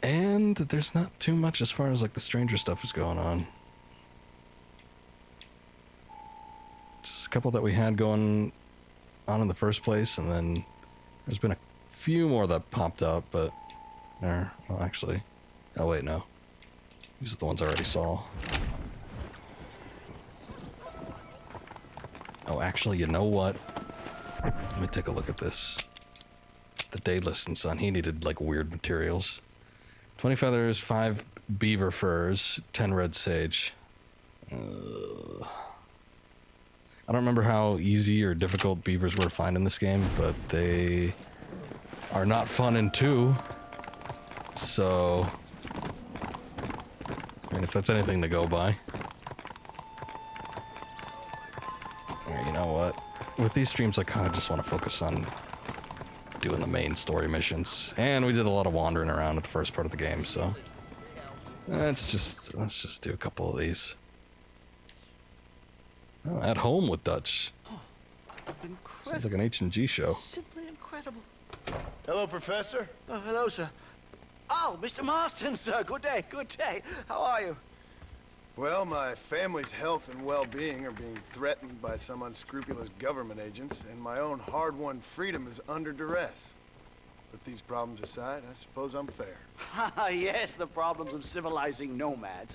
And there's not too much as far as like the stranger stuff is going on. Just a couple that we had going on in the first place, and then there's been a few more that popped up, but well, actually, oh wait, no. These are the ones I already saw. Oh, actually, you know what? Let me take a look at this. The Daedalus son, he needed like weird materials. 20 feathers, 5 beaver furs, 10 red sage. I don't remember how easy or difficult beavers were to find in this game, but they are not fun in 2. So, I mean, if that's anything to go by. You know what? With these streams, I kind of just want to focus on doing the main story missions, and we did a lot of wandering around at the first part of the game, so let's just do a couple of these. Oh, At Home with Dutch. Sounds like an H&G show. Simply incredible. Hello, Professor. Oh, hello, sir. Oh, Mr. Marston, sir. Good day, good day. How are you? Well, my family's health and well-being are being threatened by some unscrupulous government agents, and my own hard-won freedom is under duress. But these problems aside, I suppose I'm fair. Yes, the problems of civilizing nomads.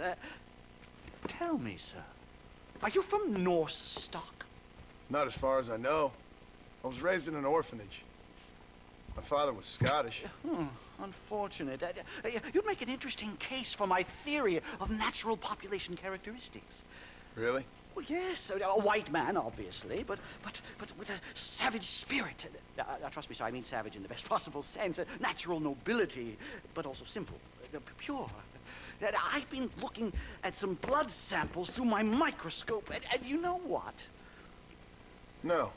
Tell me, sir, are you from Norse stock? Not as far as I know. I was raised in an orphanage. My father was Scottish. Unfortunate. You'd make an interesting case for my theory of natural population characteristics. Really? Well, yes, a white man, obviously, but with a savage spirit. Now, trust me, sir, I mean savage in the best possible sense. Natural nobility, but also simple, pure. I've been looking at some blood samples through my microscope, and you know what? No.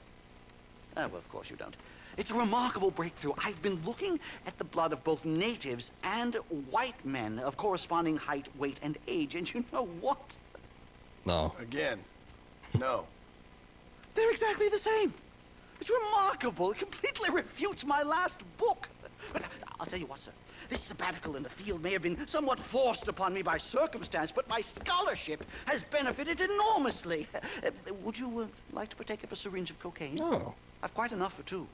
Well, of course you don't. It's a remarkable breakthrough. I've been looking at the blood of both natives and white men of corresponding height, weight, and age, and you know what? No. Again, no. They're exactly the same. It's remarkable. It completely refutes my last book. But I'll tell you what, sir. This sabbatical in the field may have been somewhat forced upon me by circumstance, but my scholarship has benefited enormously. Would you like to partake of a syringe of cocaine? No. I've quite enough for 2.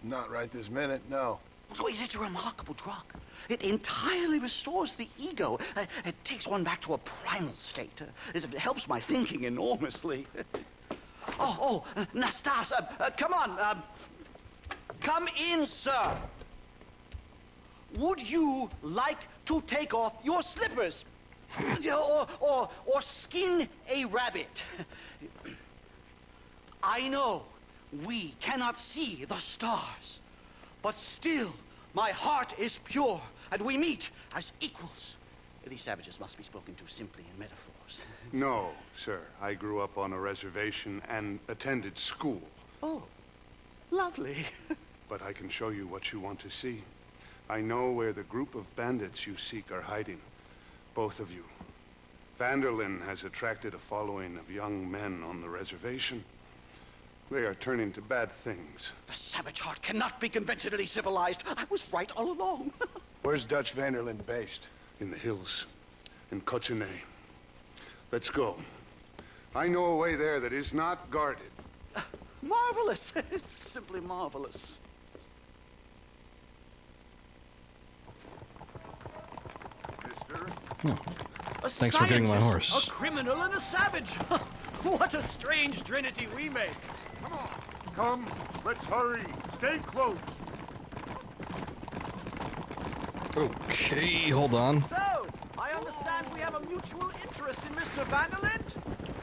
Not right this minute, no. So it's a remarkable drug. It entirely restores the ego. It takes one back to a primal state. It helps my thinking enormously. Nastas, come on. Come in, sir. Would you like to take off your slippers? or skin a rabbit? I know we cannot see the stars, but still my heart is pure, and we meet as equals. These savages must be spoken to simply in metaphors. No, sir. I grew up on a reservation and attended school. Oh, lovely. But I can show you what you want to see. I know where the group of bandits you seek are hiding. Both of you. Vanderlyn has attracted a following of young men on the reservation. They are turning to bad things. The savage heart cannot be conventionally civilized. I was right all along. Where's Dutch Vanderlyn based? In the hills, in Cochene. Let's go. I know a way there that is not guarded. Marvelous. It's simply marvelous. Oh. Thanks for getting my horse. A criminal and a savage. What a strange trinity we make. Come on. Come, let's hurry. Stay close. Okay, hold on. So, I understand we have a mutual interest in Mr. Vanderlyn?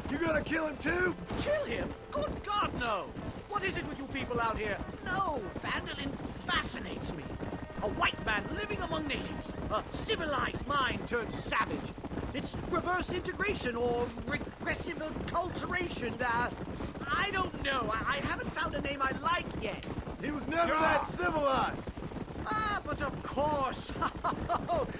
You gonna kill him too? Kill him? Good God, no! What is it with you people out here? No, Vanderlyn fascinates me. A white man living among natives. A civilized mind turned savage. It's reverse integration or regressive acculturation. I don't know. I haven't found a name I like yet. He was never that civilized. Ah, but of course.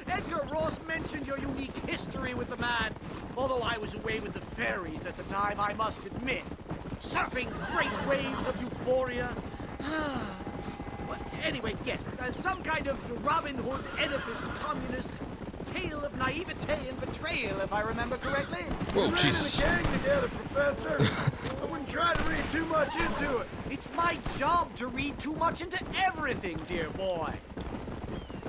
Edgar Ross mentioned your unique history with the man. Although I was away with the fairies at the time, I must admit. Surfing great waves of euphoria. Well, anyway, yes, some kind of Robin Hood Oedipus communist tale of naivete and betrayal, if I remember correctly. Whoa, Jesus. The gang together, Professor. I wouldn't try to read too much into it. It's my job to read too much into everything, dear boy.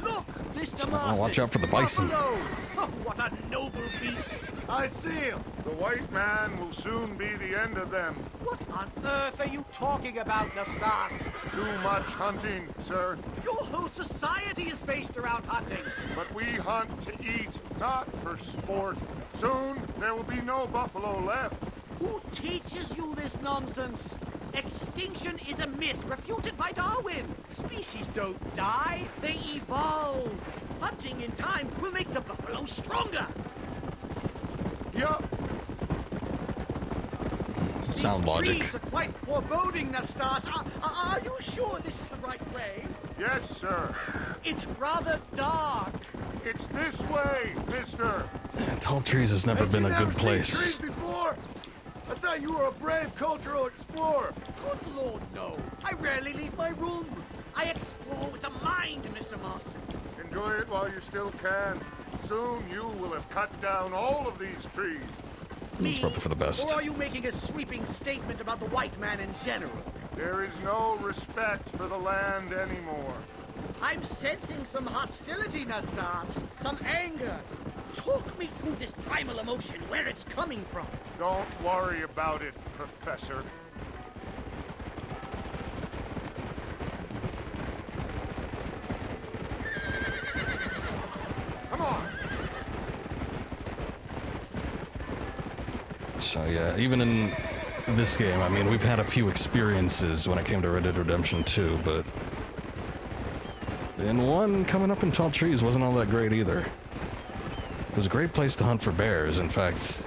Look, Mr. Marston. Oh, watch out for the bison. Buffalo. Oh, what a noble beast. I see him. The white man will soon be the end of them. What on earth are you talking about, Nastas? Too much hunting, sir. Your whole society is based around hunting. But we hunt to eat, not for sport. Soon there will be no buffalo left. Who teaches you this nonsense? Extinction is a myth refuted by Darwin. Species don't die, they evolve. Hunting in time will make the buffalo stronger. Yup. Sound logic. These trees are quite foreboding, Nastas. Are you sure this is the right way? Yes, sir. It's rather dark. It's this way, mister. Tall trees has never been a good place. Trees before? I thought you were a brave cultural explorer. Good Lord, no. I rarely leave my room. I explore with the mind, Mr. Marston. Enjoy it while you still can. Soon you will have cut down all of these trees. It's probably for the best. Or are you making a sweeping statement about the white man in general? There is no respect for the land anymore. I'm sensing some hostility, Nastas. Some anger. Talk me through this primal emotion, where it's coming from. Don't worry about it, Professor. Come on. So yeah, even in this game, I mean, we've had a few experiences when it came to Red Dead Redemption 2, but in one, coming up in tall trees wasn't all that great either. It was a great place to hunt for bears. In fact,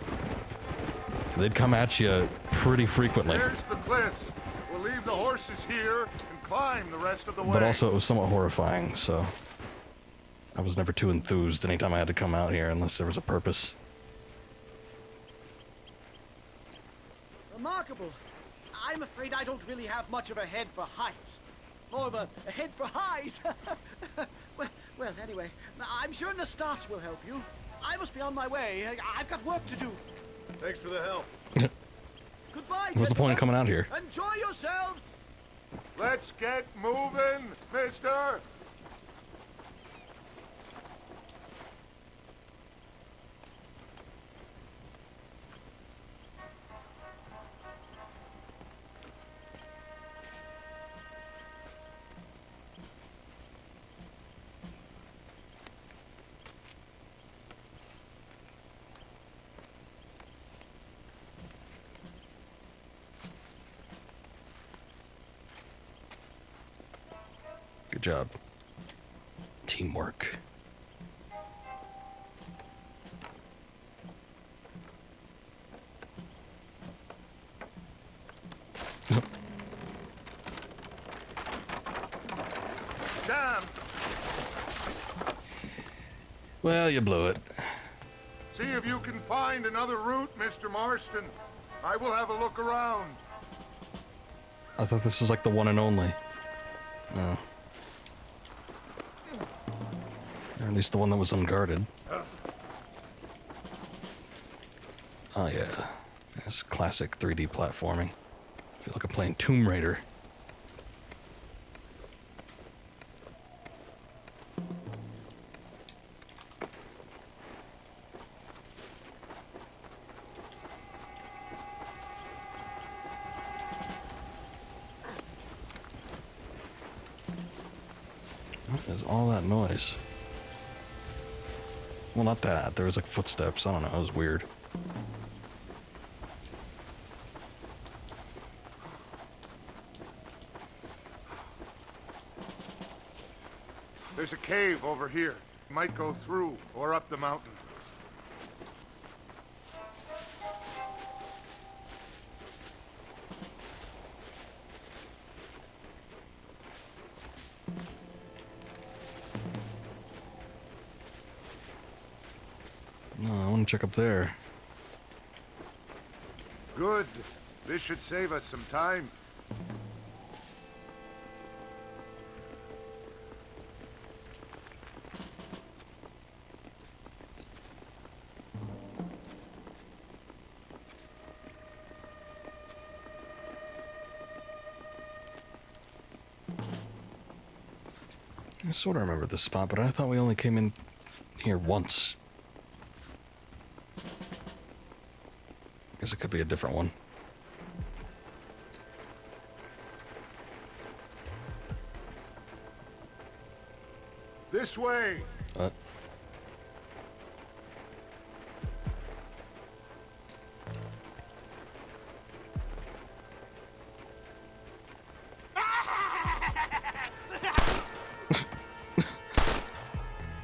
they'd come at you pretty frequently. There's the cliffs. We'll leave the horses here and climb the rest of the way. But also, it was somewhat horrifying, so I was never too enthused anytime I had to come out here unless there was a purpose. Remarkable. I'm afraid I don't really have much of a head for heights. More of a head for highs. well, anyway, I'm sure Nastas will help you. I must be on my way. I've got work to do. Thanks for the help. Goodbye, What's the point of coming out here? Enjoy yourselves. Let's get moving, mister. job. Teamwork. Damn! Well, you blew it. See if you can find another route, Mr. Marston. I will have a look around. I thought this was like the one and only. Oh. Or at least the one that was unguarded. Oh yeah. That's classic 3D platforming. I feel like I'm playing Tomb Raider. What is all that noise? Well, not that. There was like footsteps. I don't know. It was weird. There's a cave over here. Might go through or up the mountain. No, I want to check up there. Good. This should save us some time. I sort of remember this spot, but I thought we only came in here once. I guess it could be a different one. This way. What?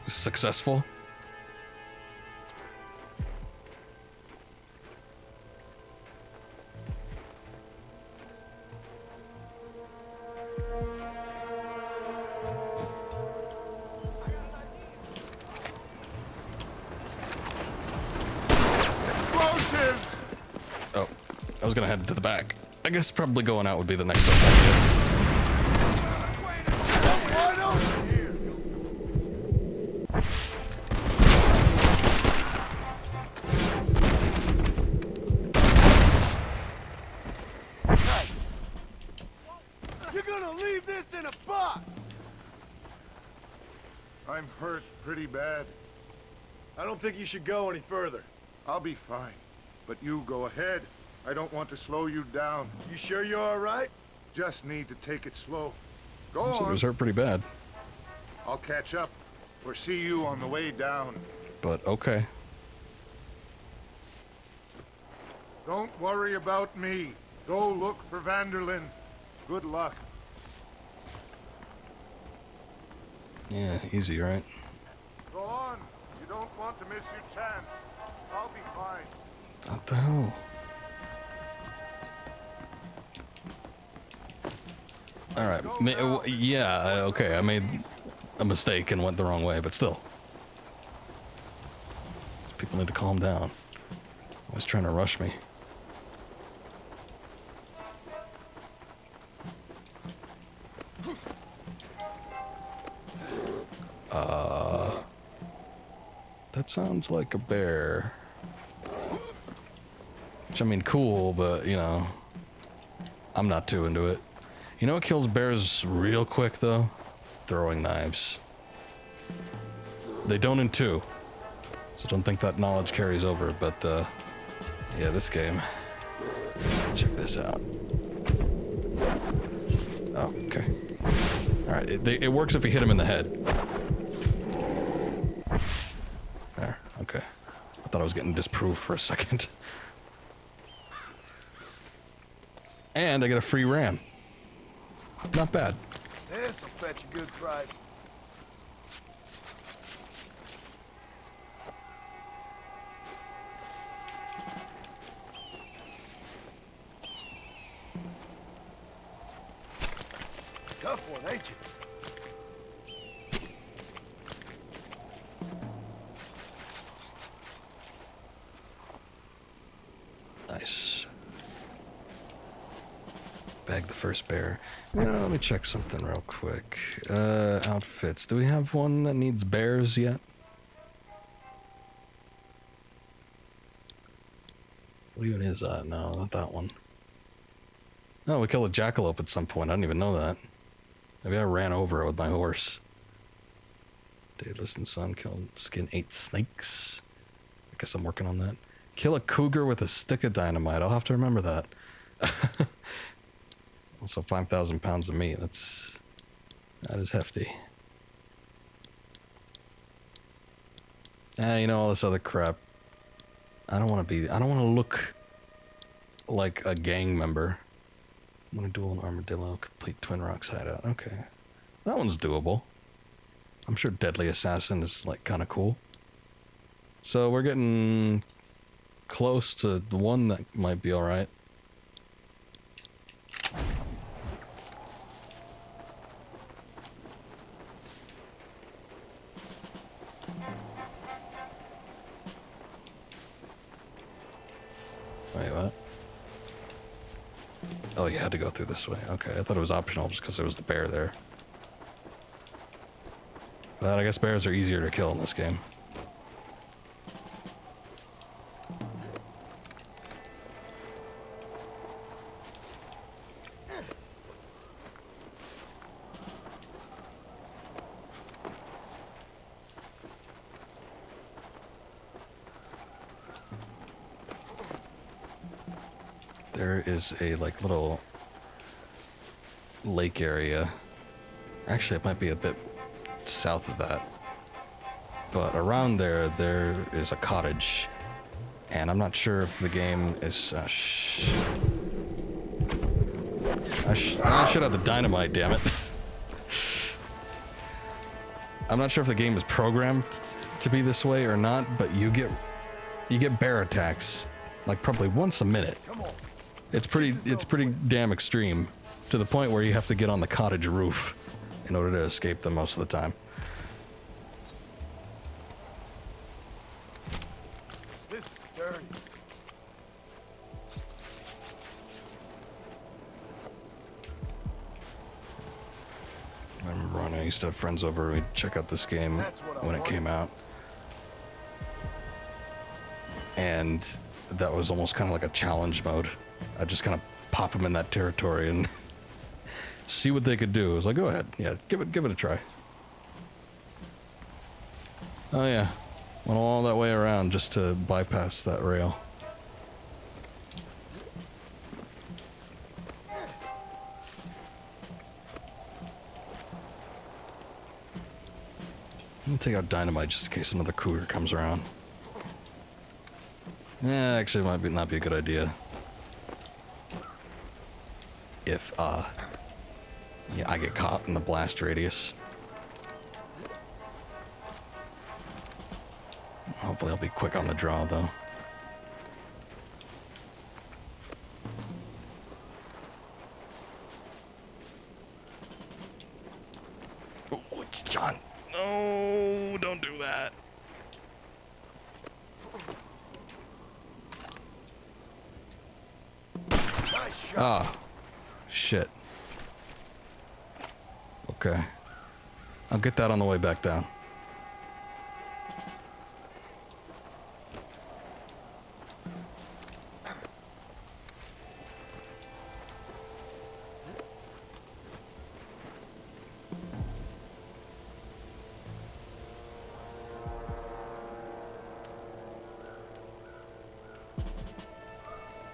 Successful? Oh, I was gonna head to the back. I guess probably going out would be the next best idea. You're gonna leave this in a box! I'm hurt pretty bad. I don't think you should go any further. I'll be fine. But you go ahead. I don't want to slow you down. You sure you're all right? Just need to take it slow. Go So it on. was hurt pretty bad. I'll catch up or see you on the way down. But okay. Don't worry about me. Go look for Vanderlyn. Good luck. Yeah, easy, right? Go on. You don't want to miss your chance. I'll be fine. What the hell? Alright, yeah, okay, I made a mistake and went the wrong way, but still. People need to calm down. Always trying to rush me. That sounds like a bear. Which, I mean, cool, but, you know, I'm not too into it. You know what kills bears real quick, though? Throwing knives. They don't in 2. So don't think that knowledge carries over, but, yeah, this game. Check this out. Okay. Alright, it works if you hit him in the head. There, okay. I thought I was getting disproved for a second. And I get a free ram. Not bad. This'll fetch a good price. Tough one, ain't you? Nice. Bag the first bear. Let me check something real quick. Outfits. Do we have one that needs bears yet? What even is that? No, not that one. Oh, we killed a jackalope at some point. I didn't even know that. Maybe I ran over it with my horse. Daedalus and Son killed, skin 8 snakes. I guess I'm working on that. Kill a cougar with a stick of dynamite. I'll have to remember that. Also 5,000 pounds of meat. That is hefty. You know, all this other crap. I don't want to look like a gang member. I'm gonna duel an armadillo, complete Twin Rocks hideout. Okay. That one's doable. I'm sure Deadly Assassin is like kind of cool. So we're getting close to the one that might be alright. Wait, what? Oh, you had to go through this way. Okay, I thought it was optional just because there was the bear there. But I guess bears are easier to kill in this game. There is a like little lake area. Actually, it might be a bit south of that. But around there is a cottage. And I'm not sure if the game is... I should have the dynamite, damn it. I'm not sure if the game is programmed to be this way or not, but you get bear attacks like probably once a minute. It's pretty damn extreme, to the point where you have to get on the cottage roof in order to escape them most of the time. This is dirty. I remember when I used to have friends over, we'd check out this game when it came out. And that was almost kind of like a challenge mode. I'd just kind of pop them in that territory and see what they could do. It was like, go ahead, yeah, give it a try. Oh yeah, went all that way around just to bypass that rail. I'm gonna take out dynamite just in case another cougar comes around. Yeah, actually, it might not be a good idea. If, yeah, I get caught in the blast radius. Hopefully I'll be quick on the draw, though. Oh, John. No, don't do that. Nice shot. Ah, shit. Okay. I'll get that on the way back down.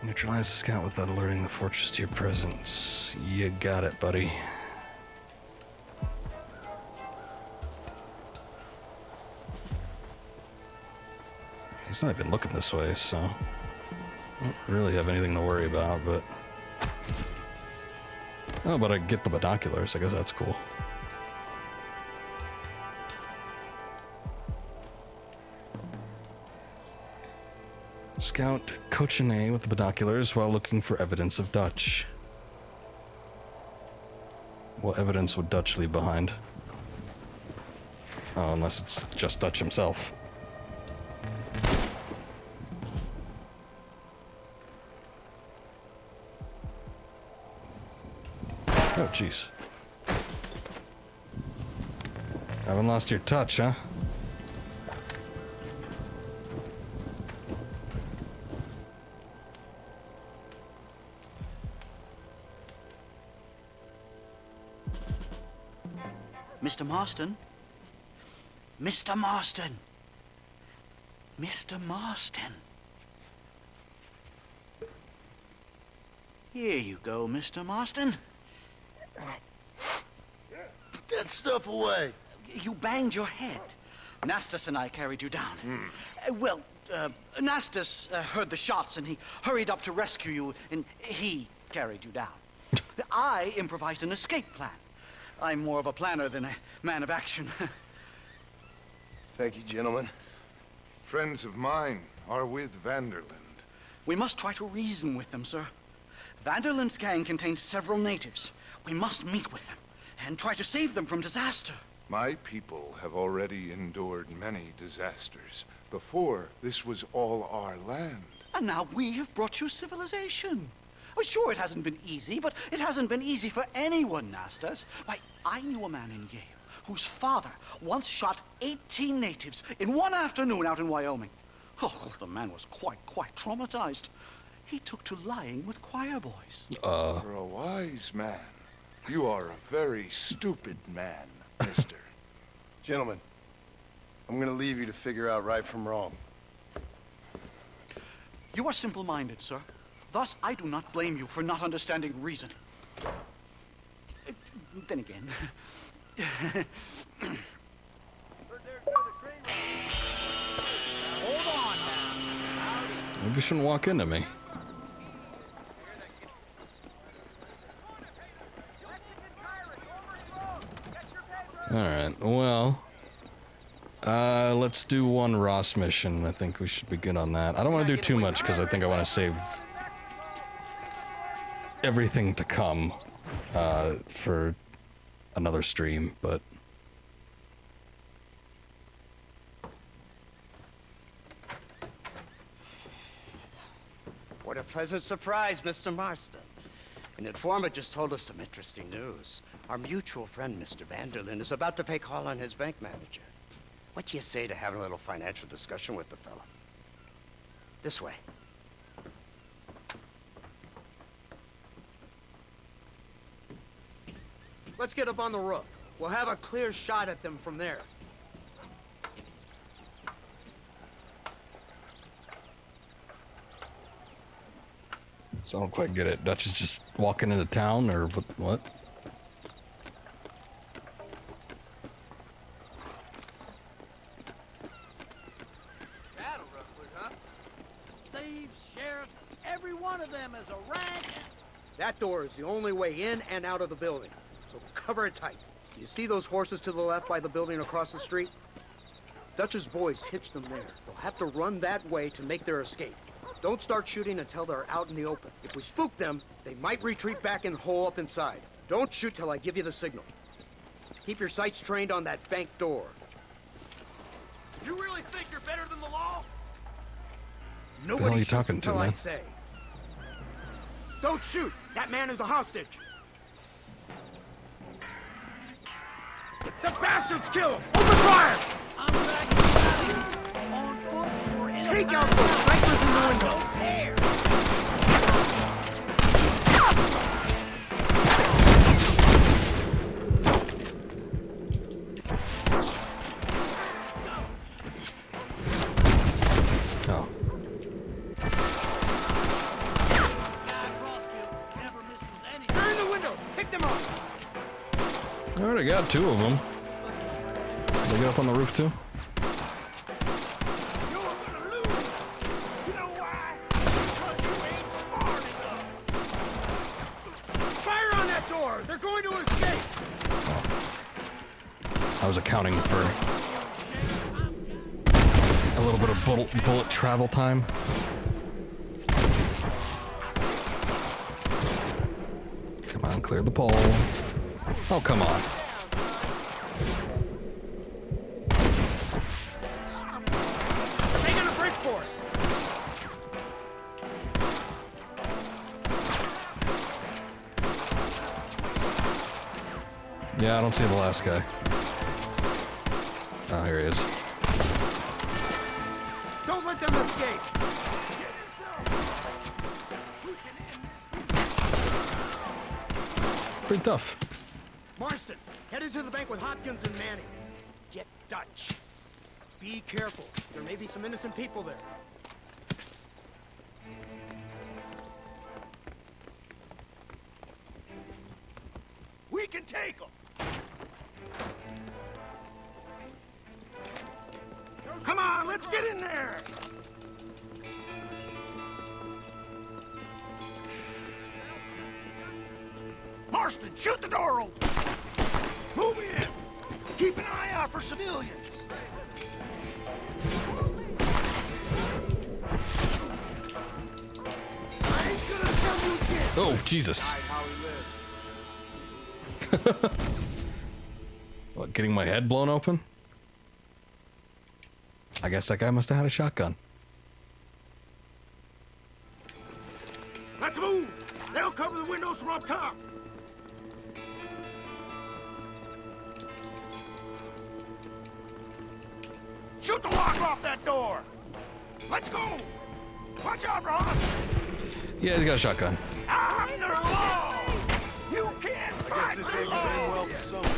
Neutralize the scout without alerting the fortress to your presence. You got it, buddy. He's not even looking this way, so I don't really have anything to worry about, but Oh, but I get the binoculars. I guess that's cool. Scout Cochinet with the binoculars while looking for evidence of Dutch. What evidence would Dutch leave behind? Oh, unless it's just Dutch himself. Oh, jeez. Haven't lost your touch, huh? Mr. Marston? Mr. Marston! Mr. Marston! Here you go, Mr. Marston. Put that stuff away. You banged your head. Nastas and I carried you down. Nastas heard the shots and he hurried up to rescue you, and he carried you down. I improvised an escape plan. I'm more of a planner than a man of action. Thank you, gentlemen. Friends of mine are with Vanderland. We must try to reason with them, sir. Vanderland's gang contains several natives. We must meet with them and try to save them from disaster. My people have already endured many disasters. Before, this was all our land. And now we have brought you civilization. Oh, sure, it hasn't been easy, but it hasn't been easy for anyone, Nastas. Why, I knew a man in Yale whose father once shot 18 natives in one afternoon out in Wyoming. Oh, the man was quite traumatized. He took to lying with choir boys. For a wise man, you are a very stupid man, mister. Gentlemen, I'm gonna leave you to figure out right from wrong. You are simple-minded, sir. Thus, I do not blame you for not understanding reason. Then again... Hold on now. Maybe you shouldn't walk into me. Alright, well... let's do one Ross mission. I think we should be good on that. I don't want to do too much because I think I want to save everything to come for another stream, but... What a pleasant surprise, Mr. Marston. An informant just told us some interesting news. Our mutual friend, Mr. Vanderland, is about to pay call on his bank manager. What do you say to having a little financial discussion with the fella? This way. Let's get up on the roof. We'll have a clear shot at them from there. So I don't quite get it. Dutch is just walking into town, or what? Cattle rustlers, huh? Thieves, sheriffs, every one of them is a rank. That door is the only way in and out of the building, so cover it tight. You see those horses to the left by the building across the street? Dutch's boys hitched them there. They'll have to run that way to make their escape. Don't start shooting until they're out in the open. If we spook them, they might retreat back and hole up inside. Don't shoot till I give you the signal. Keep your sights trained on that bank door. You really think you're better than the law? What the hell are you talking to, man? Say. Don't shoot! That man is a hostage! The bastards kill him! Open fire! I'm back on foot or in Take out those snipers in the window! Oh. Turn the windows! Pick them up! I already got two of them. They get up on the roof too? Fire on that door! I was accounting for a little bit of bullet travel time. Come on, clear the pole. Oh, come on. Taking a bridge for us. Yeah, I don't see the last guy. Oh, here he is. Don't let them escape. Pretty tough. Marston, head into the bank with Hopkins and Manning. Get Dutch. Be careful. There may be some innocent people there. We can take them. Come on, let's get in there. Marston, shoot the door open. Move in. Keep an eye out for civilians. I ain't gonna tell you again. Oh, Jesus. What, getting my head blown open? I guess that guy must have had a shotgun. Let's move. They'll cover the windows from up top. Shoot the lock off that door. Let's go. Watch out, Ross. Yeah, he's got a shotgun. I'm the law. You can't fight This my ain't law. going well for someone.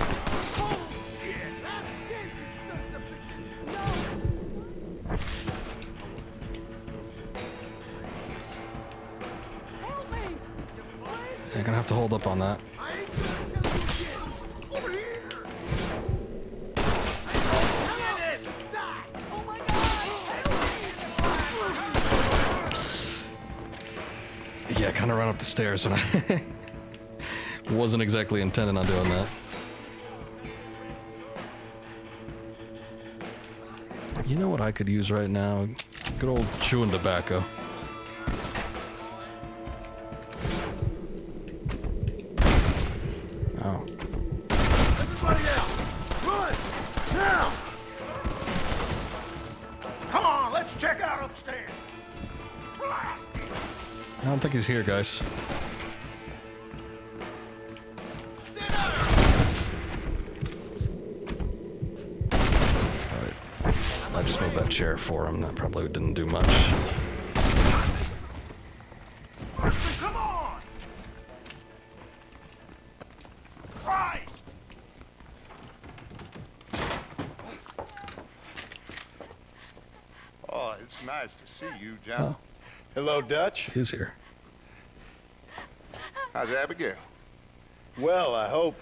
Bullshit. You're gonna have to hold up on that. Over here. Yeah, kind of ran up the stairs when I wasn't exactly intending on doing that. You know what I could use right now? Good old chewing tobacco. Oh. Everybody out. Run. Now. Come on, let's check out upstairs. Blast it. I don't think he's here, guys. Alright. I just moved that chair for him. That probably didn't do much. Come on. Christ. Oh, it's nice to see you, John. Oh. Hello, Dutch. He's here. How's Abigail? Well, I hope.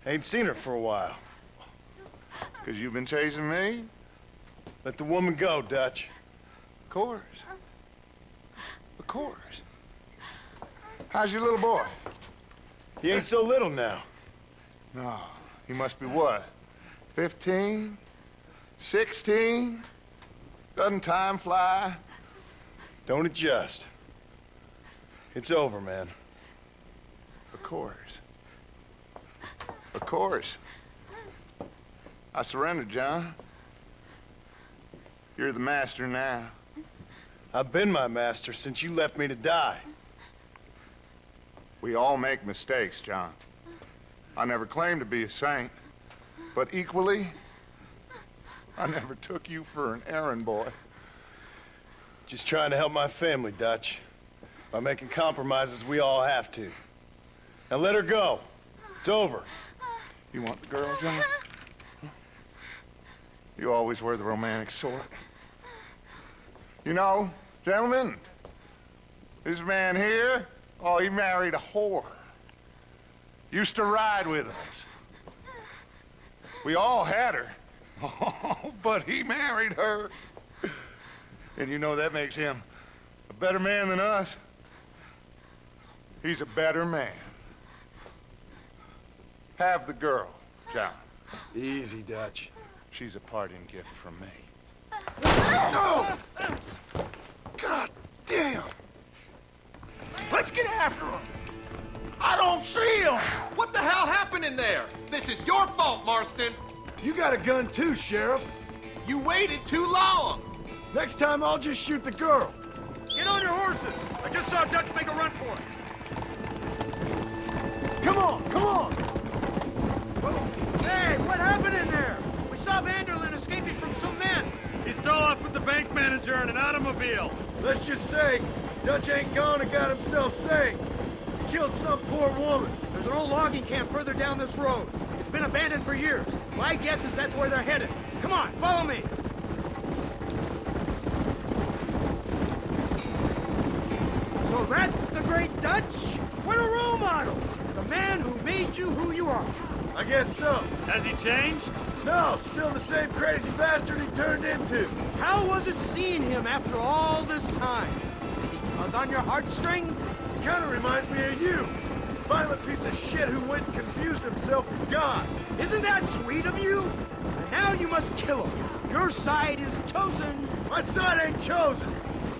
Ain't seen her for a while. 'Cause you've been chasing me? Let the woman go, Dutch. Of course. Of course. How's your little boy? He ain't so little now. No, he must be what? 15? 16? Doesn't time fly? Don't adjust. It's over, man. Of course. Of course. I surrendered, John. You're the master now. I've been my master since you left me to die. We all make mistakes, John. I never claimed to be a saint, but equally, I never took you for an errand boy. Just trying to help my family, Dutch. By making compromises we all have to. Now let her go. It's over. You want the girl, John? You always were the romantic sort. You know, gentlemen, this man here, oh, he married a whore. Used to ride with us. We all had her. Oh, but he married her. And you know that makes him a better man than us. He's a better man. Have the girl, John. Easy, Dutch. She's a parting gift from me. No! God damn! Let's get after him! I don't see him! What the hell happened in there? This is your fault, Marston! You got a gun too, Sheriff. You waited too long! Next time I'll just shoot the girl. Get on your horses! I just saw Dutch make a run for it. Come on, come on! Hey, what happened in there? We saw Vanderlyn escaping from some men. He stole off with the bank manager in an automobile. Let's just say, Dutch ain't gone and got himself saved. He killed some poor woman. There's an old logging camp further down this road. It's been abandoned for years. My guess is that's where they're headed. Come on, follow me. So that's the great Dutch? What a role model! The man who made you who you are. I guess so. Has he changed? No, still the same crazy bastard he turned into. How was it seeing him after all this time? Did he tug on your heartstrings? He kind of reminds me of you. Violent piece of shit who went and confused himself with God. Isn't that sweet of you? And now you must kill him. Your side is chosen. My side ain't chosen.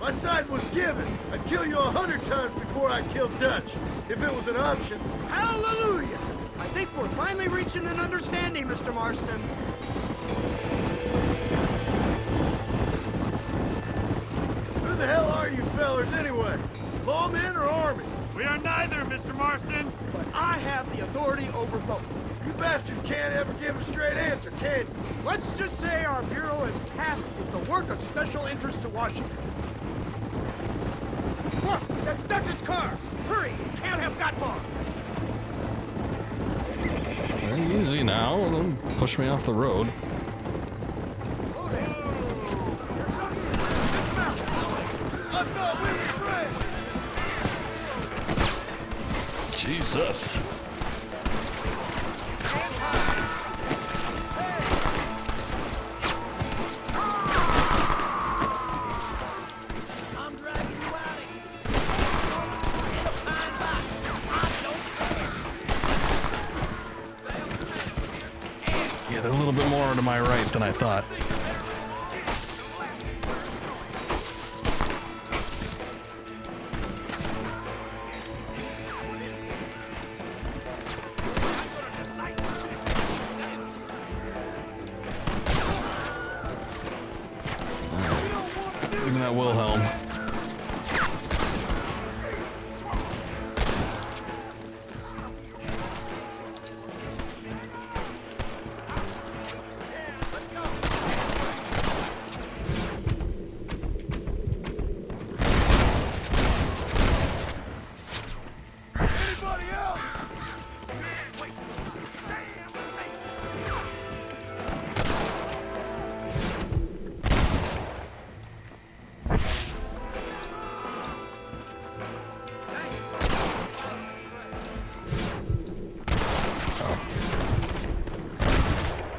My side was given. I'd kill you 100 times before I killed Dutch, if it was an option. Hallelujah! I think we're finally reaching an understanding, Mr. Marston. Who the hell are you fellers anyway? Lawmen or army? We are neither, Mr. Marston. But I have the authority over both. You bastards can't ever give a straight answer, can you? Let's just say our bureau is tasked with the work of special interest to Washington. Look, that's Dutch's car. Hurry, he can't have got far. Easy now, don't push me off the road. I thought we were friends. Jesus. Yeah, they're a little bit more to my right than I thought. Give me that Wilhelm. Anybody else?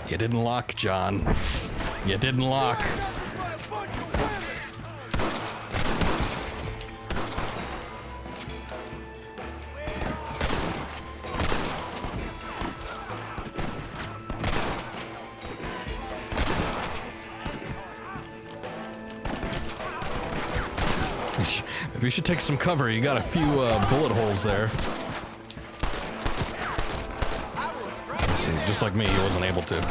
You didn't lock, John. You didn't lock. Maybe you should take some cover. You got a few bullet holes there. See, just like me, he wasn't able to.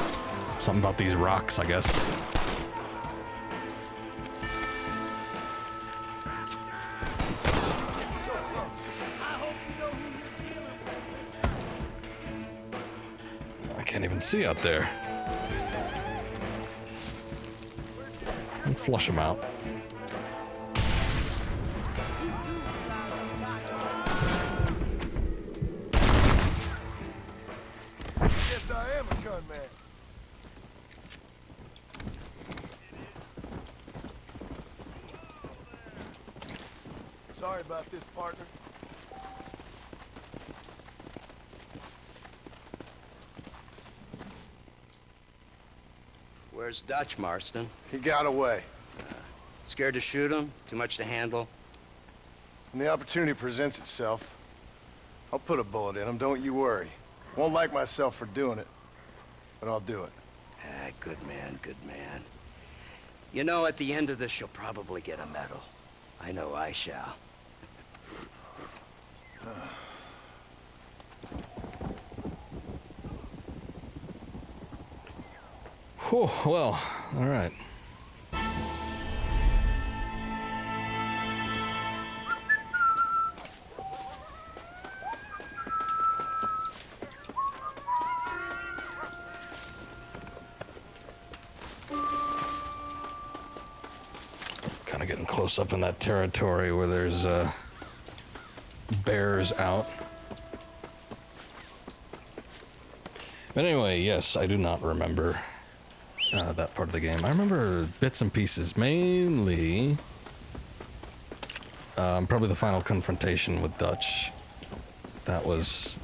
Something about these rocks, I guess. I can't even see out there. And flush him out. Guess I am a gunman. Sorry about this, partner. Where's Dutch, Marston? He got away. Scared to shoot him? Too much to handle? When the opportunity presents itself, I'll put a bullet in him, don't you worry. Won't like myself for doing it, but I'll do it. Ah, good man, good man. You know, at the end of this, you'll probably get a medal. I know I shall. Whew, well, all right. Kind of getting close up in that territory where there's bears out. But anyway, yes, I do not remember that part of the game. I remember bits and pieces, mainly probably the final confrontation with Dutch. That was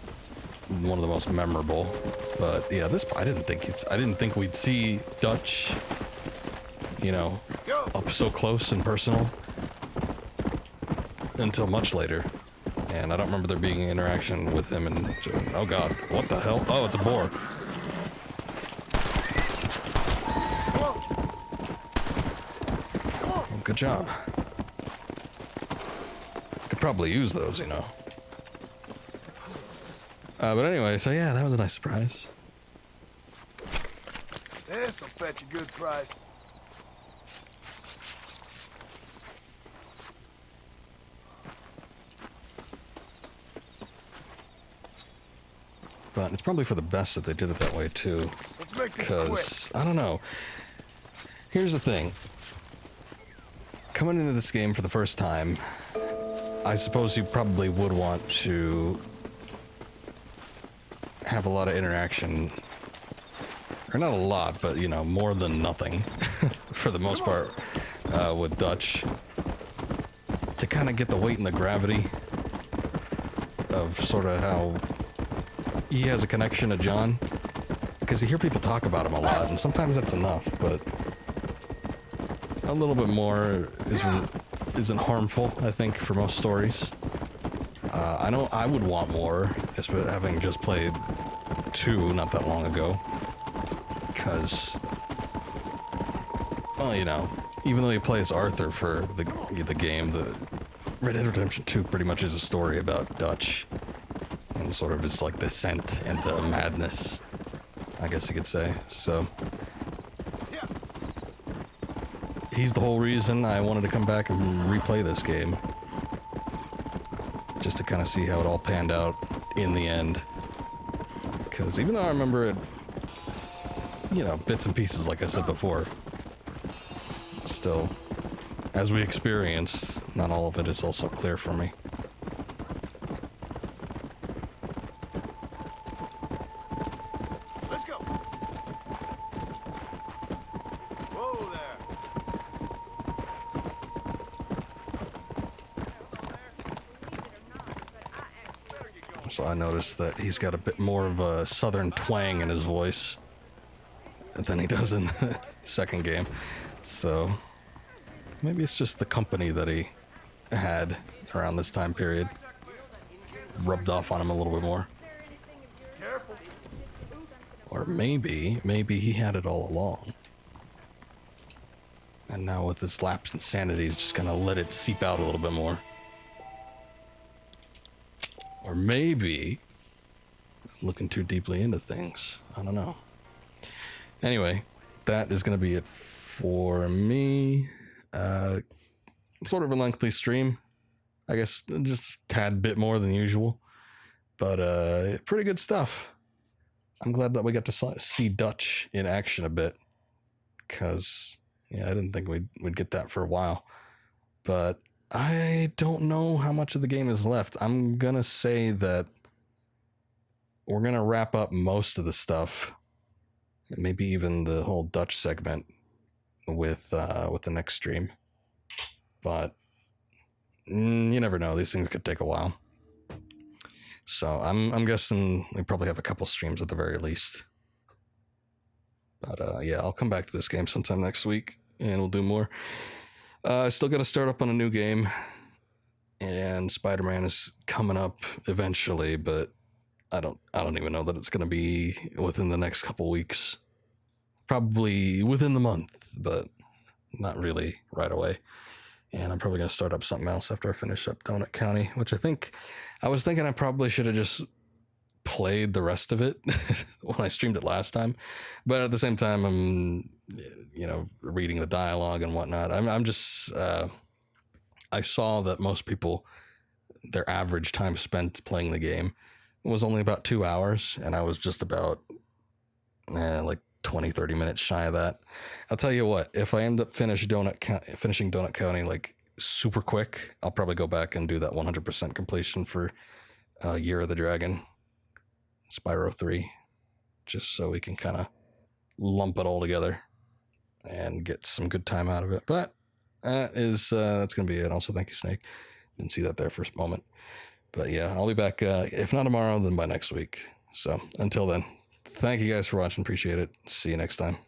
one of the most memorable. But yeah, this I didn't think we'd see Dutch, you know, up so close and personal until much later. And I don't remember there being an interaction with him and oh god, what the hell? Oh, it's a boar. Good job. Could probably use those, you know. But anyway, so yeah, that was a nice surprise. This'll fetch a good price. But it's probably for the best that they did it that way too. Let's make this Because I don't know. Here's the thing. Coming into this game for the first time, I suppose you probably would want to have a lot of interaction. Or not a lot, but you know, more than nothing for the most part with Dutch. To kind of get the weight and the gravity of sort of how he has a connection to John. Because you hear people talk about him a lot, and sometimes that's enough, but a little bit more isn't harmful, I think, for most stories. I know I would want more, especially having just played 2 not that long ago. Because, well, you know, even though you play as Arthur for the game, the Red Dead Redemption 2 pretty much is a story about Dutch and sort of his, like, descent into madness, I guess you could say. So he's the whole reason I wanted to come back and replay this game. Just to kind of see how it all panned out in the end. Because even though I remember it, you know, bits and pieces, like I said before, still, as we experienced, not all of it is also clear for me. Let's go. Whoa there. So I noticed that he's got a bit more of a southern twang in his voice than he does in the second game. So maybe it's just the company that he had around this time period rubbed off on him a little bit more. Careful. Or maybe he had it all along. And now with his lapse in sanity, he's just gonna let it seep out a little bit more. Or maybe I'm looking too deeply into things. I don't know. Anyway, that is going to be it for me. Sort of a lengthy stream. I guess just a tad bit more than usual. But pretty good stuff. I'm glad that we got to see Dutch in action a bit. Because, yeah, I didn't think we'd get that for a while. But I don't know how much of the game is left. I'm going to say that we're going to wrap up most of the stuff. Maybe even the whole Dutch segment with the next stream. But you never know. These things could take a while. So I'm guessing we probably have a couple streams at the very least. But yeah, I'll come back to this game sometime next week and we'll do more. Still got to start up on a new game, and Spider-Man is coming up eventually, but I don't even know that it's going to be within the next couple weeks. Probably within the month, but not really right away. And I'm probably going to start up something else after I finish up Donut County, which I was thinking I probably should have just played the rest of it when I streamed it last time. But at the same time, I'm, reading the dialogue and whatnot. I'm just, I saw that most people, their average time spent playing the game was only about 2 hours, and I was just about like 20-30 minutes shy of that. I'll tell you what, if I end up finishing Donut County like super quick, I'll probably go back and do that 100% completion for Year of the Dragon, Spyro 3, just so we can kind of lump it all together and get some good time out of it. But that's gonna be it. Also, thank you, Snake. Didn't see that there for a moment. But yeah, I'll be back, if not tomorrow, then by next week. So until then, thank you guys for watching. Appreciate it. See you next time.